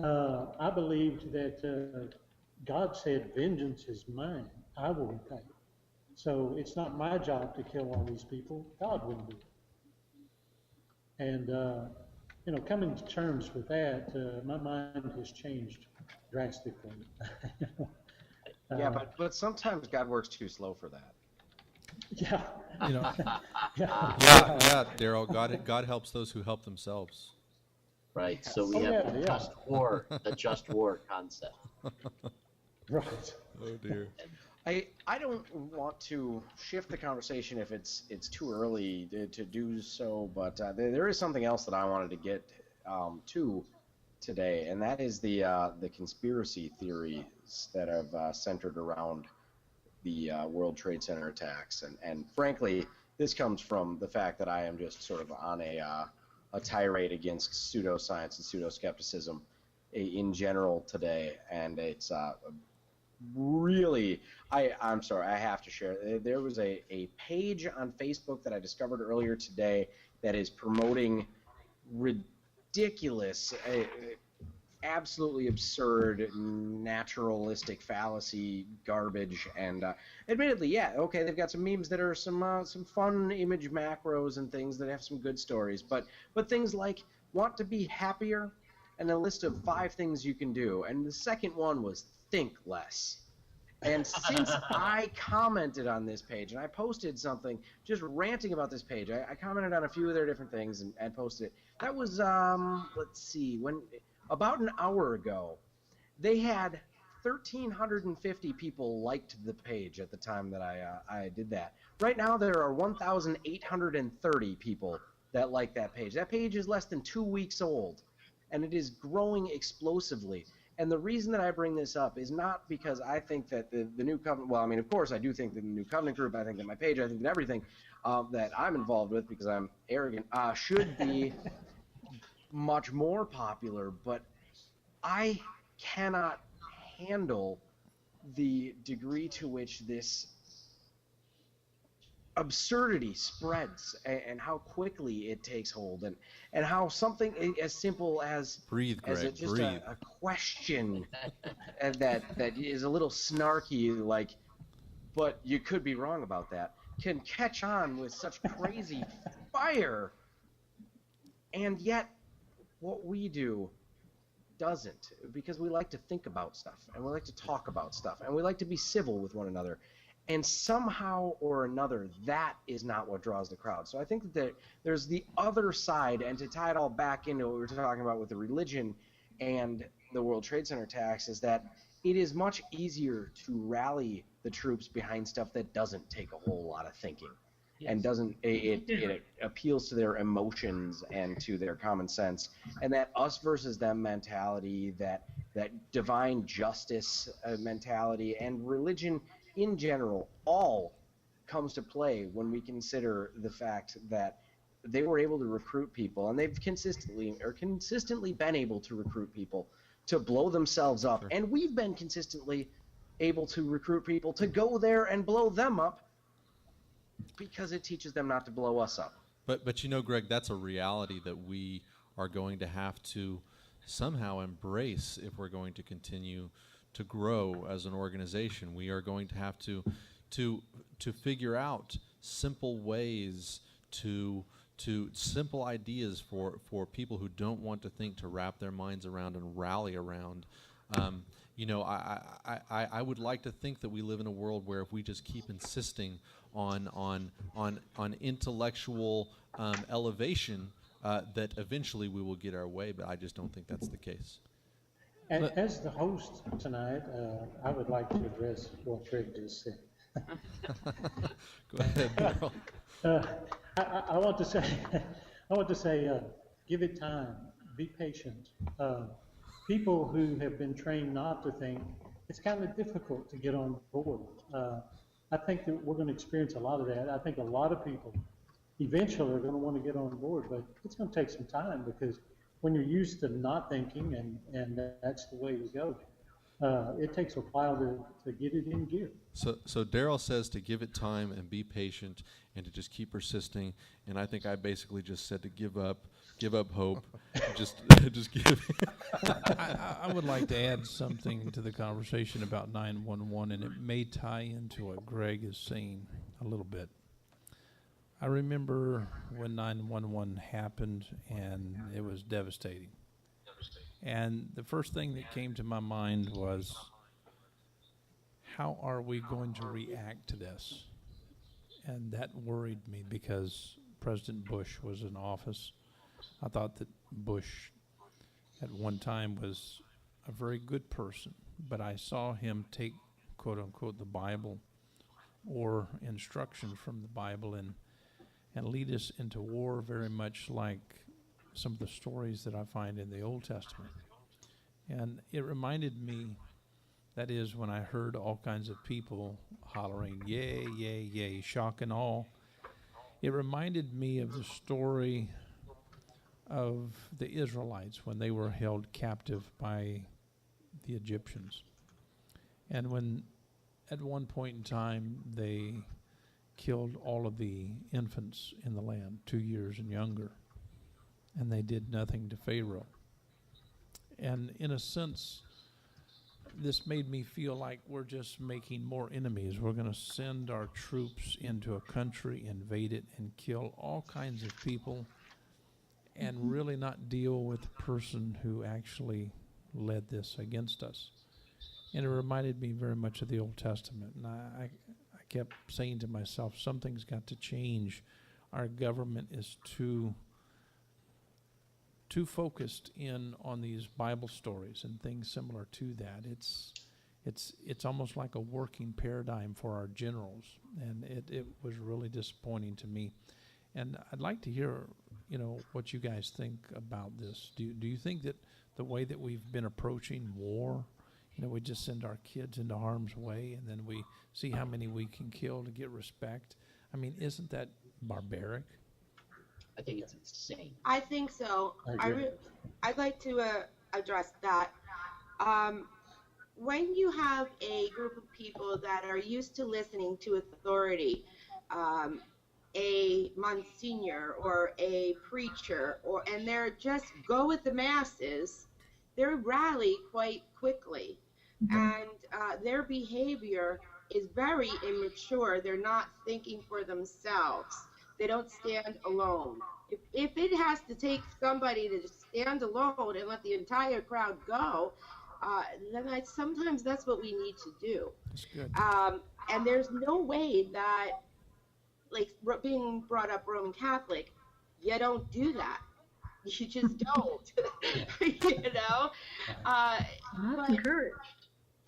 Speaker 6: I believed that God said, "Vengeance is mine; I will repay." So it's not my job to kill all these people. God will do it. And coming to terms with that, my mind has changed drastically.
Speaker 2: Yeah, but sometimes God works too slow for that.
Speaker 6: Yeah.
Speaker 7: Yeah, Daryl. God helps those who help themselves.
Speaker 8: Right. So we
Speaker 6: Oh,
Speaker 8: have the
Speaker 6: yeah.
Speaker 8: just war concept.
Speaker 6: Right.
Speaker 7: Oh dear.
Speaker 2: I don't want to shift the conversation if it's too early to do so, but there is something else that I wanted to get to today, and that is the conspiracy theories that have centered around the World Trade Center attacks, and frankly, this comes from the fact that I am just sort of on a tirade against pseudoscience and pseudoskepticism in general today, and it's really, I'm sorry, I have to share. There was a page on Facebook that I discovered earlier today that is promoting ridiculous, absolutely absurd, naturalistic fallacy garbage. And admittedly, yeah, okay, they've got some memes that are some fun image macros and things that have some good stories. But things like want to be happier and a list of 5 things you can do. And the second one was think less. And since I commented on this page, and I posted something just ranting about this page, I commented on a few of their different things and posted it. That was, let's see, about an hour ago. They had 1,350 people liked the page at the time that I did that. Right now, there are 1,830 people that like that page. That page is less than 2 weeks old, and it is growing explosively. And the reason that I bring this up is not because I think that the New Covenant, well, I mean, of course, I do think that the New Covenant group, I think that my page, I think that everything that I'm involved with, because I'm arrogant, should be much more popular, but I cannot handle the degree to which this absurdity spreads and how quickly it takes hold, and how something as simple as
Speaker 7: Breathe, Greg,
Speaker 2: just
Speaker 7: breathe.
Speaker 2: a question that is a little snarky, like, but you could be wrong about that, can catch on with such crazy fire, and yet what we do doesn't, because we like to think about stuff, and we like to talk about stuff, and we like to be civil with one another. And somehow or another, that is not what draws the crowd. So I think that there's the other side, and to tie it all back into what we were talking about with the religion and the World Trade Center attacks, is that it is much easier to rally the troops behind stuff that doesn't take a whole lot of thinking. Yes. And doesn't it appeals to their emotions and to their common sense, and that us versus them mentality, that divine justice mentality, and religion in general all comes to play when we consider the fact that they were able to recruit people, and they've consistently been able to recruit people to blow themselves up.
Speaker 7: Sure.
Speaker 2: And we've been consistently able to recruit people to go there and blow them up because it teaches them not to blow us up.
Speaker 7: But you know, Greg, that's a reality that we are going to have to somehow embrace if we're going to continue to grow as an organization. We are going to have to figure out simple ways to simple ideas for people who don't want to think, to wrap their minds around and rally around. You know, I would like to think that we live in a world where if we just keep insisting on intellectual elevation, that eventually we will get our way, but I just don't think that's the case.
Speaker 6: And as the host tonight, I would like to address what Greg just said.
Speaker 7: Go ahead, Daryl.
Speaker 6: I want to say, give it time, be patient. People who have been trained not to think, it's kind of difficult to get on board. I think that we're going to experience a lot of that. I think a lot of people eventually are going to want to get on board, but it's going to take some time, because when you're used to not thinking and that's the way we go, it takes a while to get it in gear.
Speaker 7: So Daryl says to give it time and be patient and to just keep persisting, and I think I basically just said to give up hope, just give.
Speaker 1: I would like to add something to the conversation about 911, and it may tie into what Greg is saying a little bit. I remember when 911 happened, and it was devastating. And the first thing that came to my mind was, how are we going to react to this? And that worried me, because President Bush was in office. I thought that Bush at one time was a very good person, but I saw him take, quote unquote, the Bible or instruction from the Bible and lead us into war, very much like some of the stories that I find in the Old Testament. And it reminded me, that is, when I heard all kinds of people hollering, yay, yay, yay, shock and awe, it reminded me of the story of the Israelites when they were held captive by the Egyptians. And when at one point in time they killed all of the infants in the land, 2 years and younger, and they did nothing to Pharaoh. And in a sense, this made me feel like we're just making more enemies. We're going to send our troops into a country, invade it, and kill all kinds of people, and really not deal with the person who actually led this against us. And it reminded me very much of the Old Testament. And I kept saying to myself, something's got to change. Our government is too focused in on these Bible stories and things similar to that. It's almost like a working paradigm for our generals, and it was really disappointing to me. And I'd like to hear, what you guys think about this. Do you think that the way that we've been approaching war, we just send our kids into harm's way and then we see how many we can kill to get respect? I mean, isn't that barbaric?
Speaker 8: I think it's insane.
Speaker 10: I think so. I'd like to address that. When you have a group of people that are used to listening to authority, a monsignor or a preacher, and they're just go with the masses, they rally quite quickly. And their behavior is very immature. They're not thinking for themselves. They don't stand alone. If it has to take somebody to just stand alone and let the entire crowd go, then sometimes that's what we need to do.
Speaker 1: That's good.
Speaker 10: And there's no way that, like being brought up Roman Catholic, you don't do that. You just don't.
Speaker 5: That's encouraged.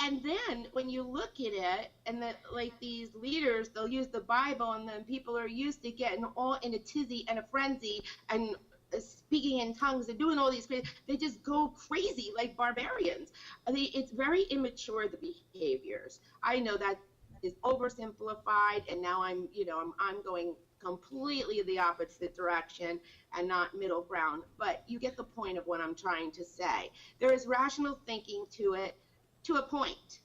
Speaker 10: And then when you look at it, and that like these leaders, they'll use the Bible, and then people are used to getting all in a tizzy and a frenzy and speaking in tongues and doing all these crazy. They just go crazy like barbarians. It's very immature, the behaviors. I know that is oversimplified, and now I'm going completely the opposite direction and not middle ground. But you get the point of what I'm trying to say. There is rational thinking to it to a point.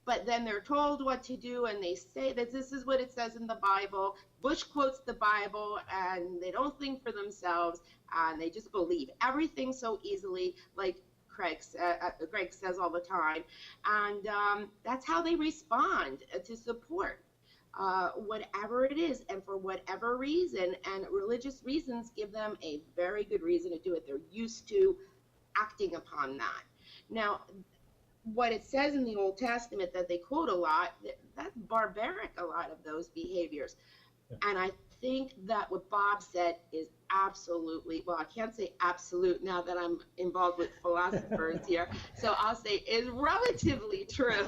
Speaker 10: But then they're told what to do, and they say that this is what it says in the Bible. Bush quotes the Bible, and they don't think for themselves, and they just believe everything so easily, like Greg says all the time. And that's how they respond to support whatever it is, and for whatever reason. And religious reasons give them a very good reason to do it. They're used to acting upon that. Now, what it says in the Old Testament that they quote a lot, that's barbaric, a lot of those behaviors. And I think that what Bob said is absolutely, well, I can't say absolute now that I'm involved with philosophers here, so I'll say is relatively true.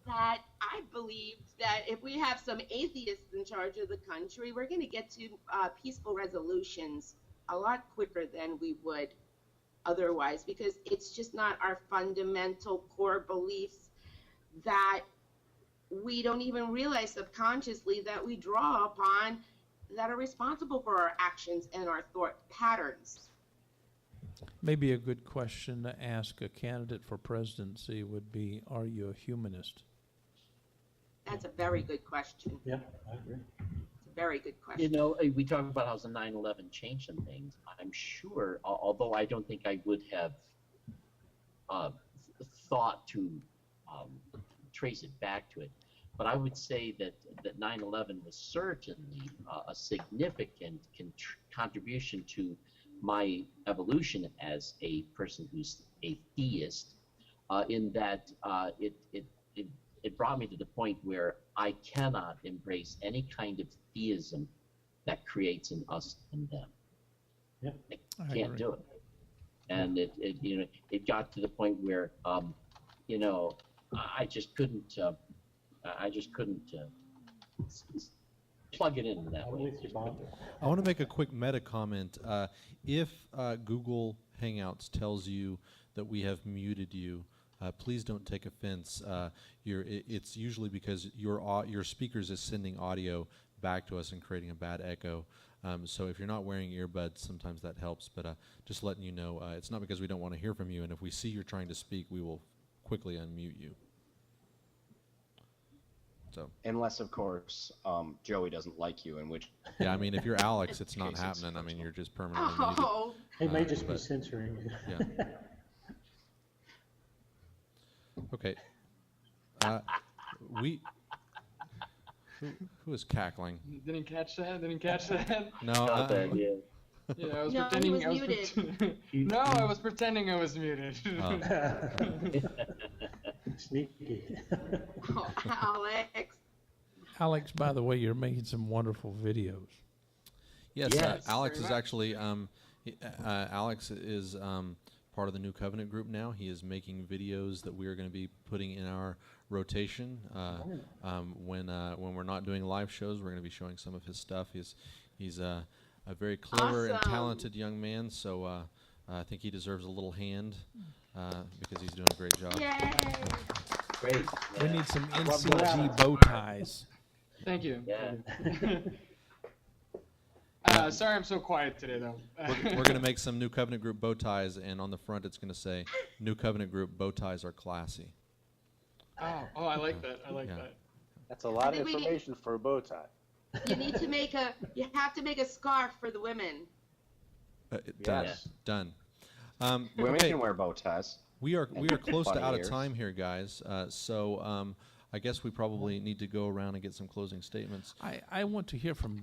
Speaker 10: That I believe that if we have some atheists in charge of the country, we're going to get to peaceful resolutions a lot quicker than we would otherwise, because it's just not our fundamental core beliefs that we don't even realize subconsciously that we draw upon, that are responsible for our actions and our thought patterns.
Speaker 1: Maybe a good question to ask a candidate for presidency would be, are you a humanist?
Speaker 10: That's a very good question.
Speaker 6: Yeah, I agree.
Speaker 10: It's a very good question.
Speaker 8: You know, we talk about how the 9/11 changed some things. I'm sure, although I don't think I would have thought to trace it back to it, but I would say that 9/11 was certainly a significant contribution to my evolution as a person who's a theist, in that it brought me to the point where I cannot embrace any kind of theism that creates an us and them.
Speaker 6: Yeah.
Speaker 8: I can't do it. And it got to the point where I just couldn't plug it in that
Speaker 6: I'm
Speaker 8: way.
Speaker 6: with you, Bob.
Speaker 7: I want to make a quick meta comment. If Google Hangouts tells you that we have muted you, please don't take offense. It's usually because your speakers is sending audio back to us and creating a bad echo. So if you're not wearing earbuds, sometimes that helps. But just letting you know, it's not because we don't want to hear from you. And if we see you're trying to speak, we will quickly unmute you. So.
Speaker 2: Unless, of course, Joey doesn't like you, in which...
Speaker 7: Yeah, I mean, if you're Alex, it's not happening. I mean, you're just permanently muted.
Speaker 10: Oh,
Speaker 6: They may just be censoring you.
Speaker 7: Yeah. Okay. Who is cackling?
Speaker 9: Didn't catch that.
Speaker 7: No.
Speaker 8: Not that, yeah.
Speaker 9: Yeah, I was
Speaker 10: No,
Speaker 9: pretending.
Speaker 10: he was muted.
Speaker 9: No, I was pretending I was muted.
Speaker 7: Oh.
Speaker 6: Sneaky.
Speaker 10: oh, Alex.
Speaker 1: Alex, by the way, you're making some wonderful videos.
Speaker 7: Yes,
Speaker 8: Yes.
Speaker 7: Alex
Speaker 9: Very
Speaker 7: is
Speaker 9: much.
Speaker 7: actually Alex is part of the New Covenant group now. He is making videos that we are going to be putting in our rotation when we're not doing live shows. We're going to be showing some of his stuff. He's a very clever and
Speaker 10: Awesome.
Speaker 7: talented young man. So I think he deserves a little hand because he's doing a great job.
Speaker 10: Yay.
Speaker 8: Great.
Speaker 1: We
Speaker 8: Yeah.
Speaker 1: need some
Speaker 6: love
Speaker 1: NCG
Speaker 6: that.
Speaker 1: bow ties.
Speaker 9: Thank you.
Speaker 8: Yeah.
Speaker 9: Sorry, I'm so quiet today, though.
Speaker 7: We're going to make some New Covenant group bow ties, and on the front it's going to say, New Covenant group bow ties are classy.
Speaker 9: Oh, I like that. I like
Speaker 7: Yeah.
Speaker 9: that.
Speaker 3: That's a lot of
Speaker 10: think we need-
Speaker 3: information for a bow tie.
Speaker 10: You have to make a scarf for the women.
Speaker 7: Done.
Speaker 3: Yes.
Speaker 7: Done.
Speaker 2: Women
Speaker 7: Okay.
Speaker 2: can wear bow ties.
Speaker 7: We are close to
Speaker 2: Funny
Speaker 7: out of
Speaker 2: ears.
Speaker 7: time here, guys. So I guess we probably need to go around and get some closing statements.
Speaker 1: I want to hear from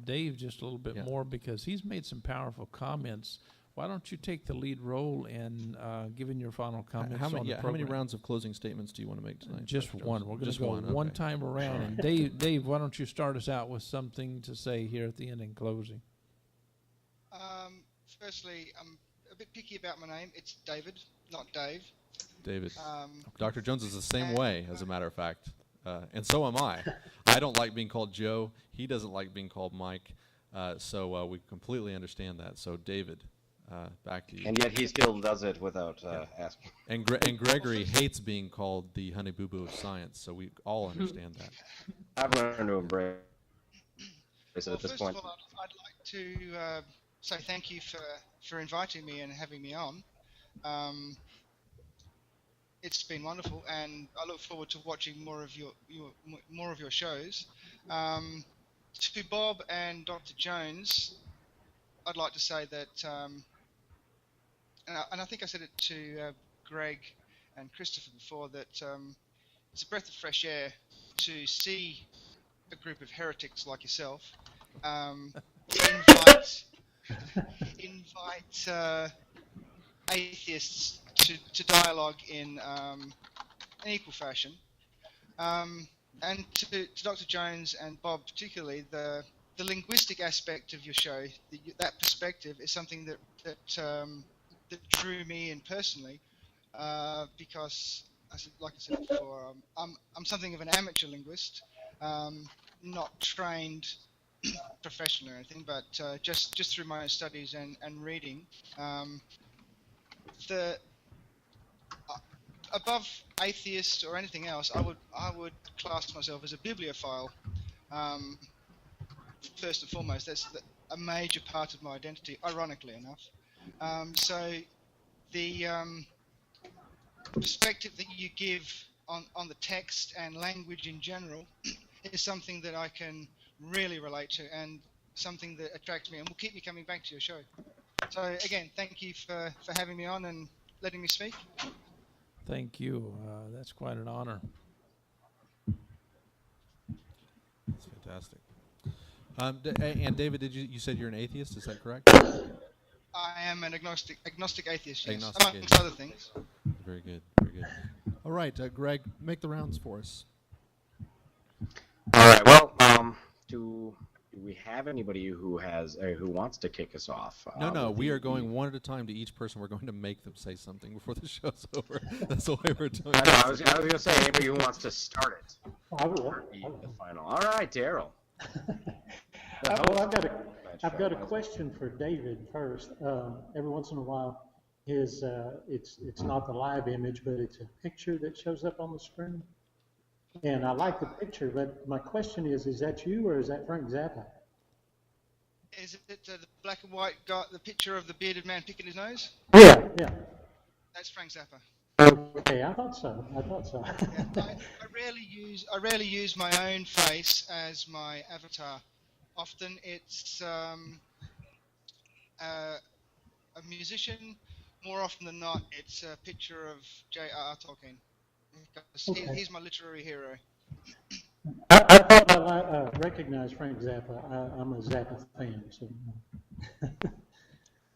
Speaker 1: Dave just a little bit
Speaker 7: Yeah.
Speaker 1: more, because he's made some powerful comments. Why don't you take the lead role in giving your final comments
Speaker 7: How
Speaker 1: on
Speaker 7: many,
Speaker 1: the
Speaker 7: how many
Speaker 1: program?
Speaker 7: rounds of closing statements do you want to make tonight?
Speaker 1: Just
Speaker 7: Dr.
Speaker 1: one.
Speaker 7: Jones?
Speaker 1: We're going
Speaker 7: Just
Speaker 1: to go one
Speaker 7: okay.
Speaker 1: time around. And Dave, why don't you start us out with something to say here at the end in closing?
Speaker 4: Firstly, I'm a bit picky about my name. It's David, not Dave.
Speaker 7: David.
Speaker 4: Um,
Speaker 7: Dr. Jones is the same
Speaker 4: and-
Speaker 7: way, as a matter of fact. And so am I. I don't like being called Joe. He doesn't like being called Mike. So we completely understand that. So, David, back to you.
Speaker 2: And yet he still does it without asking.
Speaker 7: And Gregory hates being called the honey boo boo of science. So we all understand that.
Speaker 2: I've learned to embrace Is it
Speaker 4: Well,
Speaker 2: at this
Speaker 4: first
Speaker 2: point?
Speaker 4: of all, I'd like to say thank you for inviting me and having me on. It's been wonderful, and I look forward to watching more of your shows. To Bob and Dr. Jones, I'd like to say that, and I think I said it to Greg and Christopher before, that it's a breath of fresh air to see a group of heretics like yourself invite atheists to dialogue in an equal fashion. And to Dr. Jones and Bob particularly, the linguistic aspect of your show, that perspective is something that drew me in personally, because, like I said before, I'm something of an amateur linguist, not trained professionally or anything, but just through my own studies and reading. Above atheist or anything else, I would class myself as a bibliophile. First and foremost, that's a major part of my identity, ironically enough. So the perspective that you give on the text and language in general is something that I can really relate to, and something that attracts me and will keep me coming back to your show. So again, thank you for having me on and letting me speak.
Speaker 1: Thank you. That's quite an honor.
Speaker 7: That's fantastic. And David, you said you're an atheist? Is that correct?
Speaker 4: I am an agnostic atheist, yes,
Speaker 7: Agnostic
Speaker 4: amongst
Speaker 7: atheist.
Speaker 4: other things.
Speaker 7: Very good. Very good. All right, Greg, make the rounds for us.
Speaker 2: All right. Well, do we have anybody who wants to kick us off?
Speaker 7: No. We are going one at a time to each person. We're going to make them say something before the show's over. That's the way we're doing it.
Speaker 2: I was going to say anybody who wants to start it.
Speaker 6: I will.
Speaker 2: The final. All right, Daryl.
Speaker 6: Well, I've got a question for David first. Every once in a while, it's not the live image, but it's a picture that shows up on the screen. And I like the picture, but my question is that you or is that Frank Zappa?
Speaker 4: Is it the black and white guy, the picture of the bearded man picking his nose?
Speaker 6: Yeah.
Speaker 4: That's Frank Zappa.
Speaker 6: Okay, I thought so.
Speaker 4: Yeah, I rarely use my own face as my avatar. Often it's a musician. More often than not, it's a picture of J.R.R. Tolkien.
Speaker 6: Okay.
Speaker 4: He's my literary hero.
Speaker 6: I thought I recognized Frank Zappa. I'm a Zappa fan. So.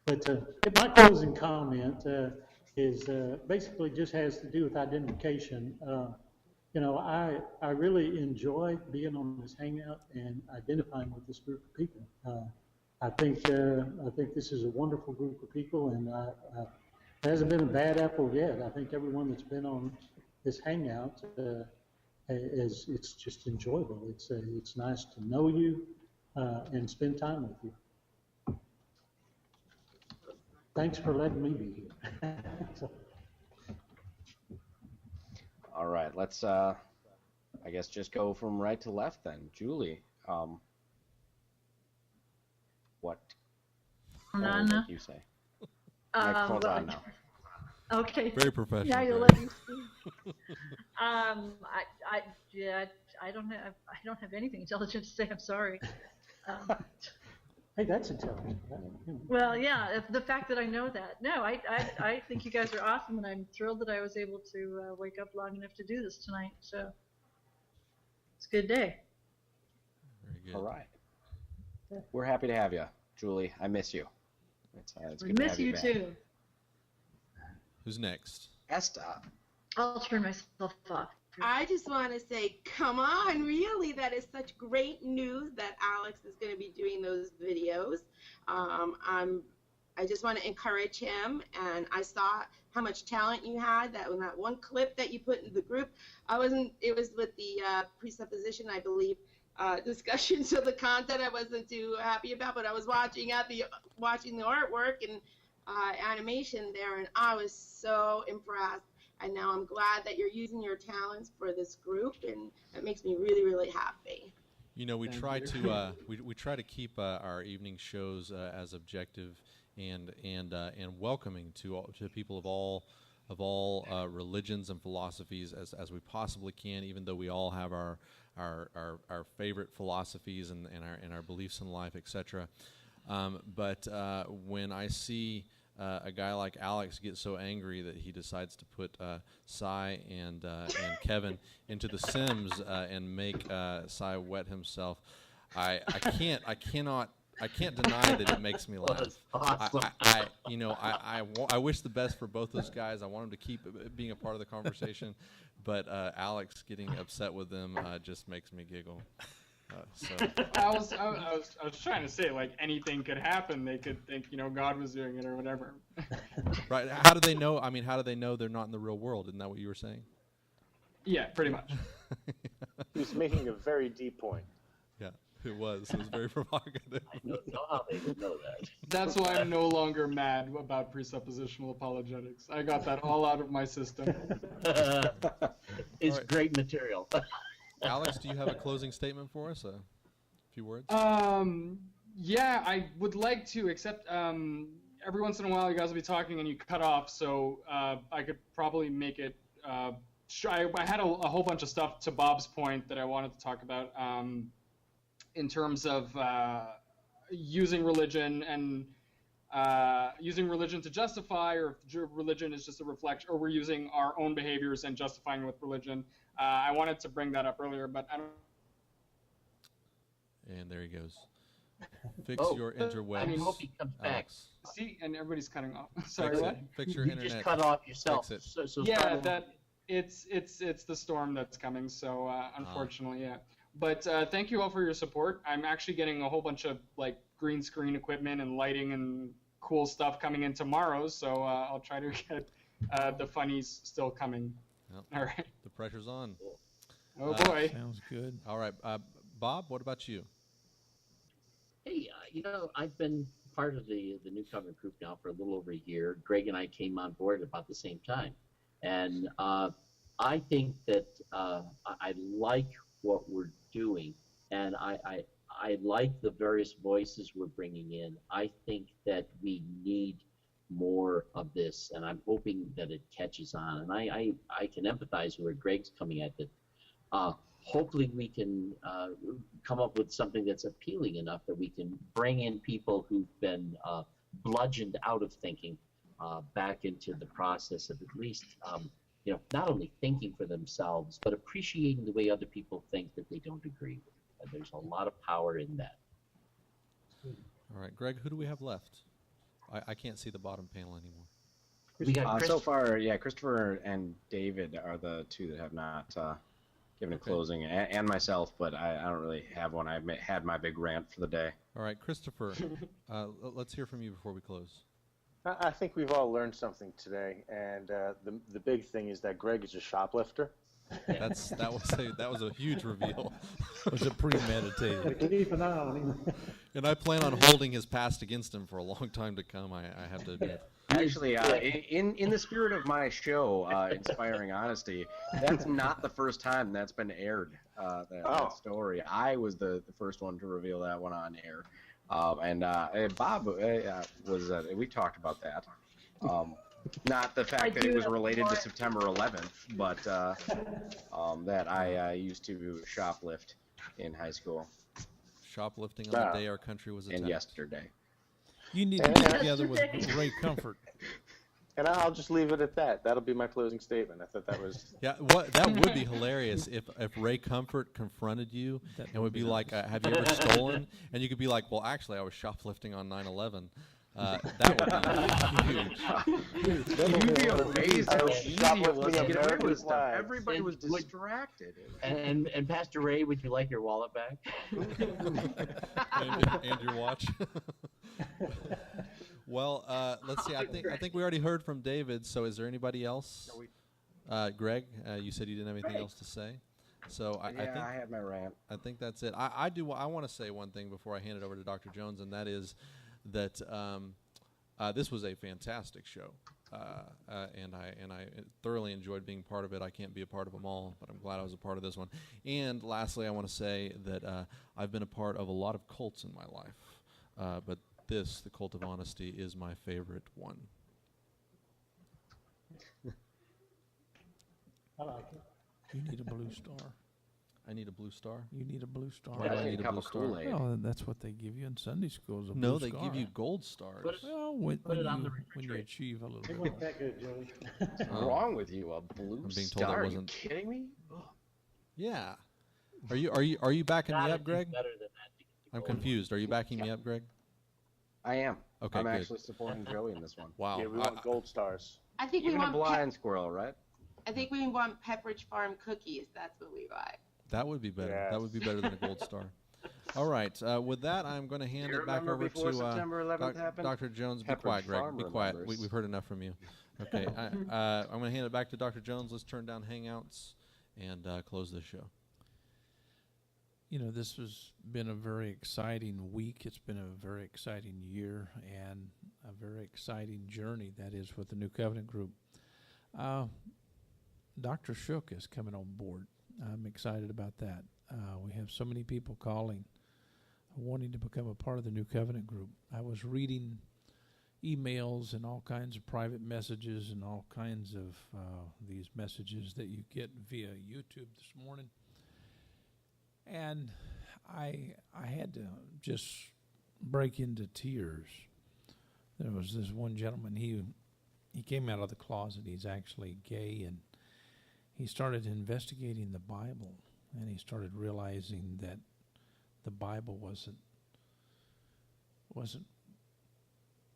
Speaker 6: But my closing comment is basically just has to do with identification. I really enjoy being on this hangout and identifying with this group of people. I think this is a wonderful group of people, and there hasn't been a bad apple yet. I think everyone that's been on this hangout it's just enjoyable. It's nice to know you and spend time with you. Thanks for letting me be here.
Speaker 2: All right, let's I guess just go from right to left then. Julie, what
Speaker 5: No.
Speaker 2: you say? Microphone's on now.
Speaker 5: Okay.
Speaker 7: Very professional.
Speaker 5: Now you'll
Speaker 7: Greg.
Speaker 5: let me speak. I don't have anything intelligent to say. I'm sorry.
Speaker 6: Hey, that's intelligent.
Speaker 5: Well, yeah, the fact that I know that. No, I think you guys are awesome, and I'm thrilled that I was able to wake up long enough to do this tonight. So it's a good day.
Speaker 7: Very good.
Speaker 2: All right. We're happy to have you, Julie. I miss you. It's
Speaker 5: We
Speaker 2: good to
Speaker 5: miss
Speaker 2: have
Speaker 5: you
Speaker 2: back.
Speaker 5: too.
Speaker 7: Who's next?
Speaker 2: Esther.
Speaker 5: I'll turn myself off.
Speaker 10: I just want to say, come on, really, that is such great news that Alex is going to be doing those videos. I just want to encourage him, and I saw how much talent you had. That in that one clip that you put in the group, it was with the presupposition, I believe, discussion. So the content I wasn't too happy about, but I was watching the artwork and animation there, and I was so impressed. And now I'm glad that you're using your talents for this group, and it makes me really, really happy.
Speaker 7: You know, we
Speaker 9: Thank
Speaker 7: try
Speaker 9: you.
Speaker 7: to we try to keep our evening shows as objective and welcoming to people of all religions and philosophies as we possibly can. Even though we all have our favorite philosophies and our beliefs in life, etc. But when I see a guy like Alex get so angry that he decides to put Cy and Kevin into The Sims and make Cy wet himself, I can't deny that it makes me laugh.
Speaker 8: That's awesome.
Speaker 7: I wish the best for both those guys. I want them to keep being a part of the conversation, but Alex getting upset with them just makes me giggle.
Speaker 9: I was trying to say, like, anything could happen. They could think, God was doing it or whatever.
Speaker 7: Right? How do they know? I mean, how do they know they're not in the real world? Isn't that what you were saying?
Speaker 9: Yeah, pretty much.
Speaker 3: He was making a very deep point.
Speaker 7: Yeah, it was. It was very provocative.
Speaker 8: I don't know how they would know that.
Speaker 9: That's why I'm no longer mad about presuppositional apologetics. I got that all out of my system.
Speaker 8: It's
Speaker 7: All right.
Speaker 8: great material.
Speaker 7: Alex, do you have a closing statement for us? A few words?
Speaker 9: Yeah, I would like to, except every once in a while you guys will be talking and you cut off, so I could probably make it. I had a whole bunch of stuff to Bob's point that I wanted to talk about in terms of using religion and using religion to justify, or if religion is just a reflection, or we're using our own behaviors and justifying with religion. I wanted to bring that up earlier, but I don't.
Speaker 7: And there he goes. Fix your interwebs.
Speaker 8: I hope he comes back.
Speaker 7: Alex.
Speaker 9: See, and everybody's cutting off. Sorry,
Speaker 7: Fix
Speaker 9: what?
Speaker 7: it. Fix your
Speaker 8: You
Speaker 7: internet.
Speaker 8: just cut off yourself.
Speaker 7: Fix it.
Speaker 8: So
Speaker 9: Yeah,
Speaker 8: start
Speaker 9: that it's the storm that's coming. So unfortunately, yeah. But thank you all for your support. I'm actually getting a whole bunch of like green screen equipment and lighting and cool stuff coming in tomorrow. So I'll try to get the funnies still coming.
Speaker 7: Yep.
Speaker 9: All right.
Speaker 7: The pressure's on.
Speaker 9: Oh boy.
Speaker 1: Sounds good.
Speaker 7: All right, Bob. What about you?
Speaker 8: Hey, I've been part of the newcomer group now for a little over a year. Greg and I came on board about the same time, and I think that I like what we're doing, and I like the various voices we're bringing in. I think that we need more of this, and I'm hoping that it catches on. And I can empathize where Greg's coming at that. Hopefully we can come up with something that's appealing enough that we can bring in people who've been bludgeoned out of thinking back into the process of at least not only thinking for themselves, but appreciating the way other people think that they don't agree with. And there's a lot of power in that.
Speaker 7: All right, Greg. Who do we have left? I can't see the bottom panel anymore.
Speaker 8: We got
Speaker 2: So far, yeah, Christopher and David are the two that have not given a closing, and myself, but I don't really have one. I had my big rant for the day.
Speaker 7: All right, Christopher. Let's hear from you before we close.
Speaker 3: I think we've all learned something today, and the big thing is that Greg is a shoplifter.
Speaker 7: That was a huge reveal.
Speaker 1: Was it premeditated?
Speaker 6: Keep an eye on him.
Speaker 7: And I plan on holding his past against him for a long time to come. I have to admit.
Speaker 2: Actually, in the spirit of my show, Inspiring Honesty, that's not the first time that's been aired, that story. I was the first one to reveal that one on air. And Bob was, we talked about that. Not the fact that it was related to September 11th, but that I used to shoplift in high school.
Speaker 7: Shoplifting on the day our country was attacked.
Speaker 2: And yesterday.
Speaker 1: You need to get together with Ray Comfort.
Speaker 3: And I'll just leave it at that. That'll be my closing statement. I thought that was...
Speaker 7: Yeah, that would be hilarious if Ray Comfort confronted you and would be like, have you ever stolen? And you could be like, well, actually, I was shoplifting on 9/11. That would be huge.
Speaker 2: You'd be amazed how easy it was to get away
Speaker 3: American
Speaker 2: with stuff.
Speaker 3: flag.
Speaker 2: Everybody was distracted.
Speaker 8: And Pastor Ray, would you like your wallet back?
Speaker 7: and your watch. Well, let's see. I think we already heard from David. So, is there anybody else? Greg, you said you didn't have anything else to say. So I think
Speaker 2: I had my rant.
Speaker 7: I think that's it. I want to say one thing before I hand it over to Dr. Jones, and that is that This was a fantastic show, and I thoroughly enjoyed being part of it. I can't be a part of them all, but I'm glad I was a part of this one. And lastly, I want to say that I've been a part of a lot of cults in my life, but this, the Cult of Honesty, is my favorite one.
Speaker 6: I like it.
Speaker 1: You need a blue star.
Speaker 7: I need a blue star.
Speaker 1: You need a blue star.
Speaker 7: Why do I need a
Speaker 2: cup
Speaker 7: blue
Speaker 2: of
Speaker 7: star?
Speaker 2: Kool-Aid.
Speaker 1: Well, that's what they give you in Sunday schools. A
Speaker 7: No,
Speaker 1: blue
Speaker 7: they
Speaker 1: star.
Speaker 7: give you gold stars.
Speaker 8: Put it-
Speaker 1: Well, when,
Speaker 8: Put it on the
Speaker 1: when you
Speaker 8: refrigerator.
Speaker 1: achieve a little
Speaker 6: It
Speaker 1: bit.
Speaker 6: wasn't that good, Joey.
Speaker 2: What's
Speaker 7: Oh.
Speaker 2: wrong with you? A blue
Speaker 7: I'm being told
Speaker 2: star?
Speaker 7: that
Speaker 2: Are you
Speaker 7: wasn't-
Speaker 2: kidding me? Ugh.
Speaker 7: Yeah. Are you backing me
Speaker 8: Gotta
Speaker 7: up,
Speaker 8: do
Speaker 7: Greg?
Speaker 8: better than that to get the
Speaker 7: I'm
Speaker 8: gold one.
Speaker 7: confused. Are you backing me up, Greg?
Speaker 2: I am.
Speaker 7: Okay,
Speaker 2: I'm
Speaker 7: good.
Speaker 2: actually supporting Joey in this one.
Speaker 7: Wow.
Speaker 3: Yeah, we want gold stars.
Speaker 10: I think
Speaker 2: Even
Speaker 10: we
Speaker 2: a
Speaker 10: want
Speaker 2: blind squirrel, right?
Speaker 10: I think we want Pepperidge Farm cookies. That's what we like.
Speaker 7: That would be better.
Speaker 3: Yes.
Speaker 7: That would be better than a gold star. All right. With that, I'm going to hand
Speaker 2: you
Speaker 7: it back
Speaker 2: remember
Speaker 7: over
Speaker 2: before
Speaker 7: to
Speaker 2: September 11th happened?
Speaker 7: Dr. Jones. Be
Speaker 2: Pepperidge
Speaker 7: quiet, Greg.
Speaker 2: Farm
Speaker 7: Be quiet.
Speaker 2: remembers.
Speaker 7: We've heard enough from you. Okay. I'm going to hand it back to Dr. Jones. Let's turn down Hangouts and close this show.
Speaker 1: You know, this has been a very exciting week. It's been a very exciting year and a very exciting journey, that is, with the New Covenant Group. Dr. Shook is coming on board. I'm excited about that. We have so many people calling, wanting to become a part of the New Covenant Group. I was reading emails and all kinds of private messages and all kinds of these messages that you get via YouTube this morning. And I had to just break into tears. There was this one gentleman, he came out of the closet. He's actually gay, and he started investigating the Bible, and he started realizing that the Bible wasn't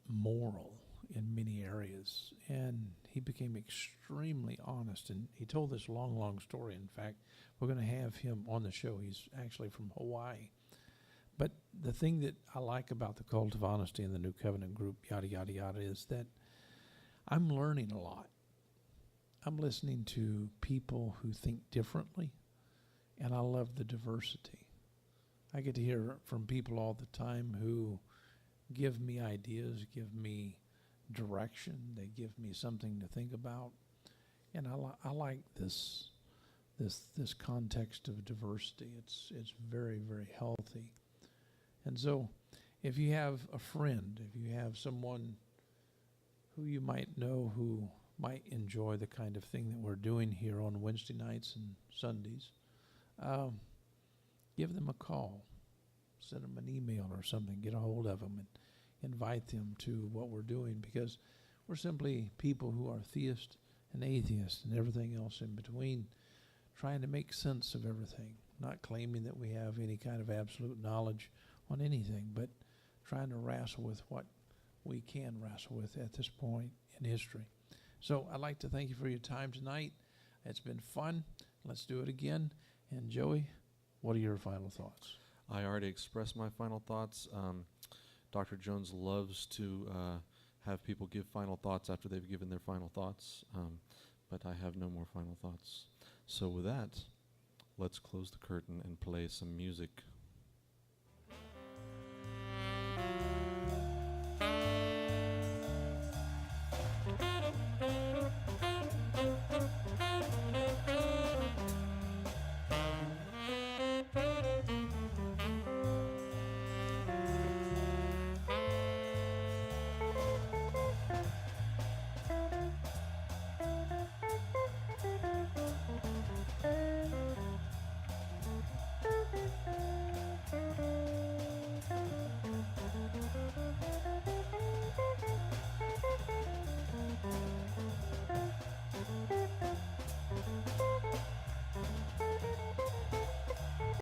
Speaker 1: moral in many areas, and he became extremely honest. And he told this long story. In fact, we're going to have him on the show. He's actually from Hawaii. But the thing that I like about the Cult of Honesty and the New Covenant Group, yada, yada, yada, is that I'm learning a lot. I'm listening to people who think differently, and I love the diversity. I get to hear from people all the time who give me ideas, give me direction. They give me something to think about, and I like this context of diversity. It's very, very healthy. And so, if you have a friend, if you have someone who you might know who might enjoy the kind of thing that we're doing here on Wednesday nights and Sundays, give them a call, send them an email or something, get a hold of them and invite them to what we're doing, because we're simply people who are theists and atheists and everything else in between, trying to make sense of everything, not claiming that we have any kind of absolute knowledge on anything, but trying to wrestle with what we can wrestle with at this point in history. So I'd like to thank you for your time tonight. It's been fun. Let's do it again. And Joey, what are your final thoughts?
Speaker 7: I already expressed my final thoughts. Dr. Jones loves to have people give final thoughts after they've given their final thoughts, but I have no more final thoughts. So with that, let's close the curtain and play some music.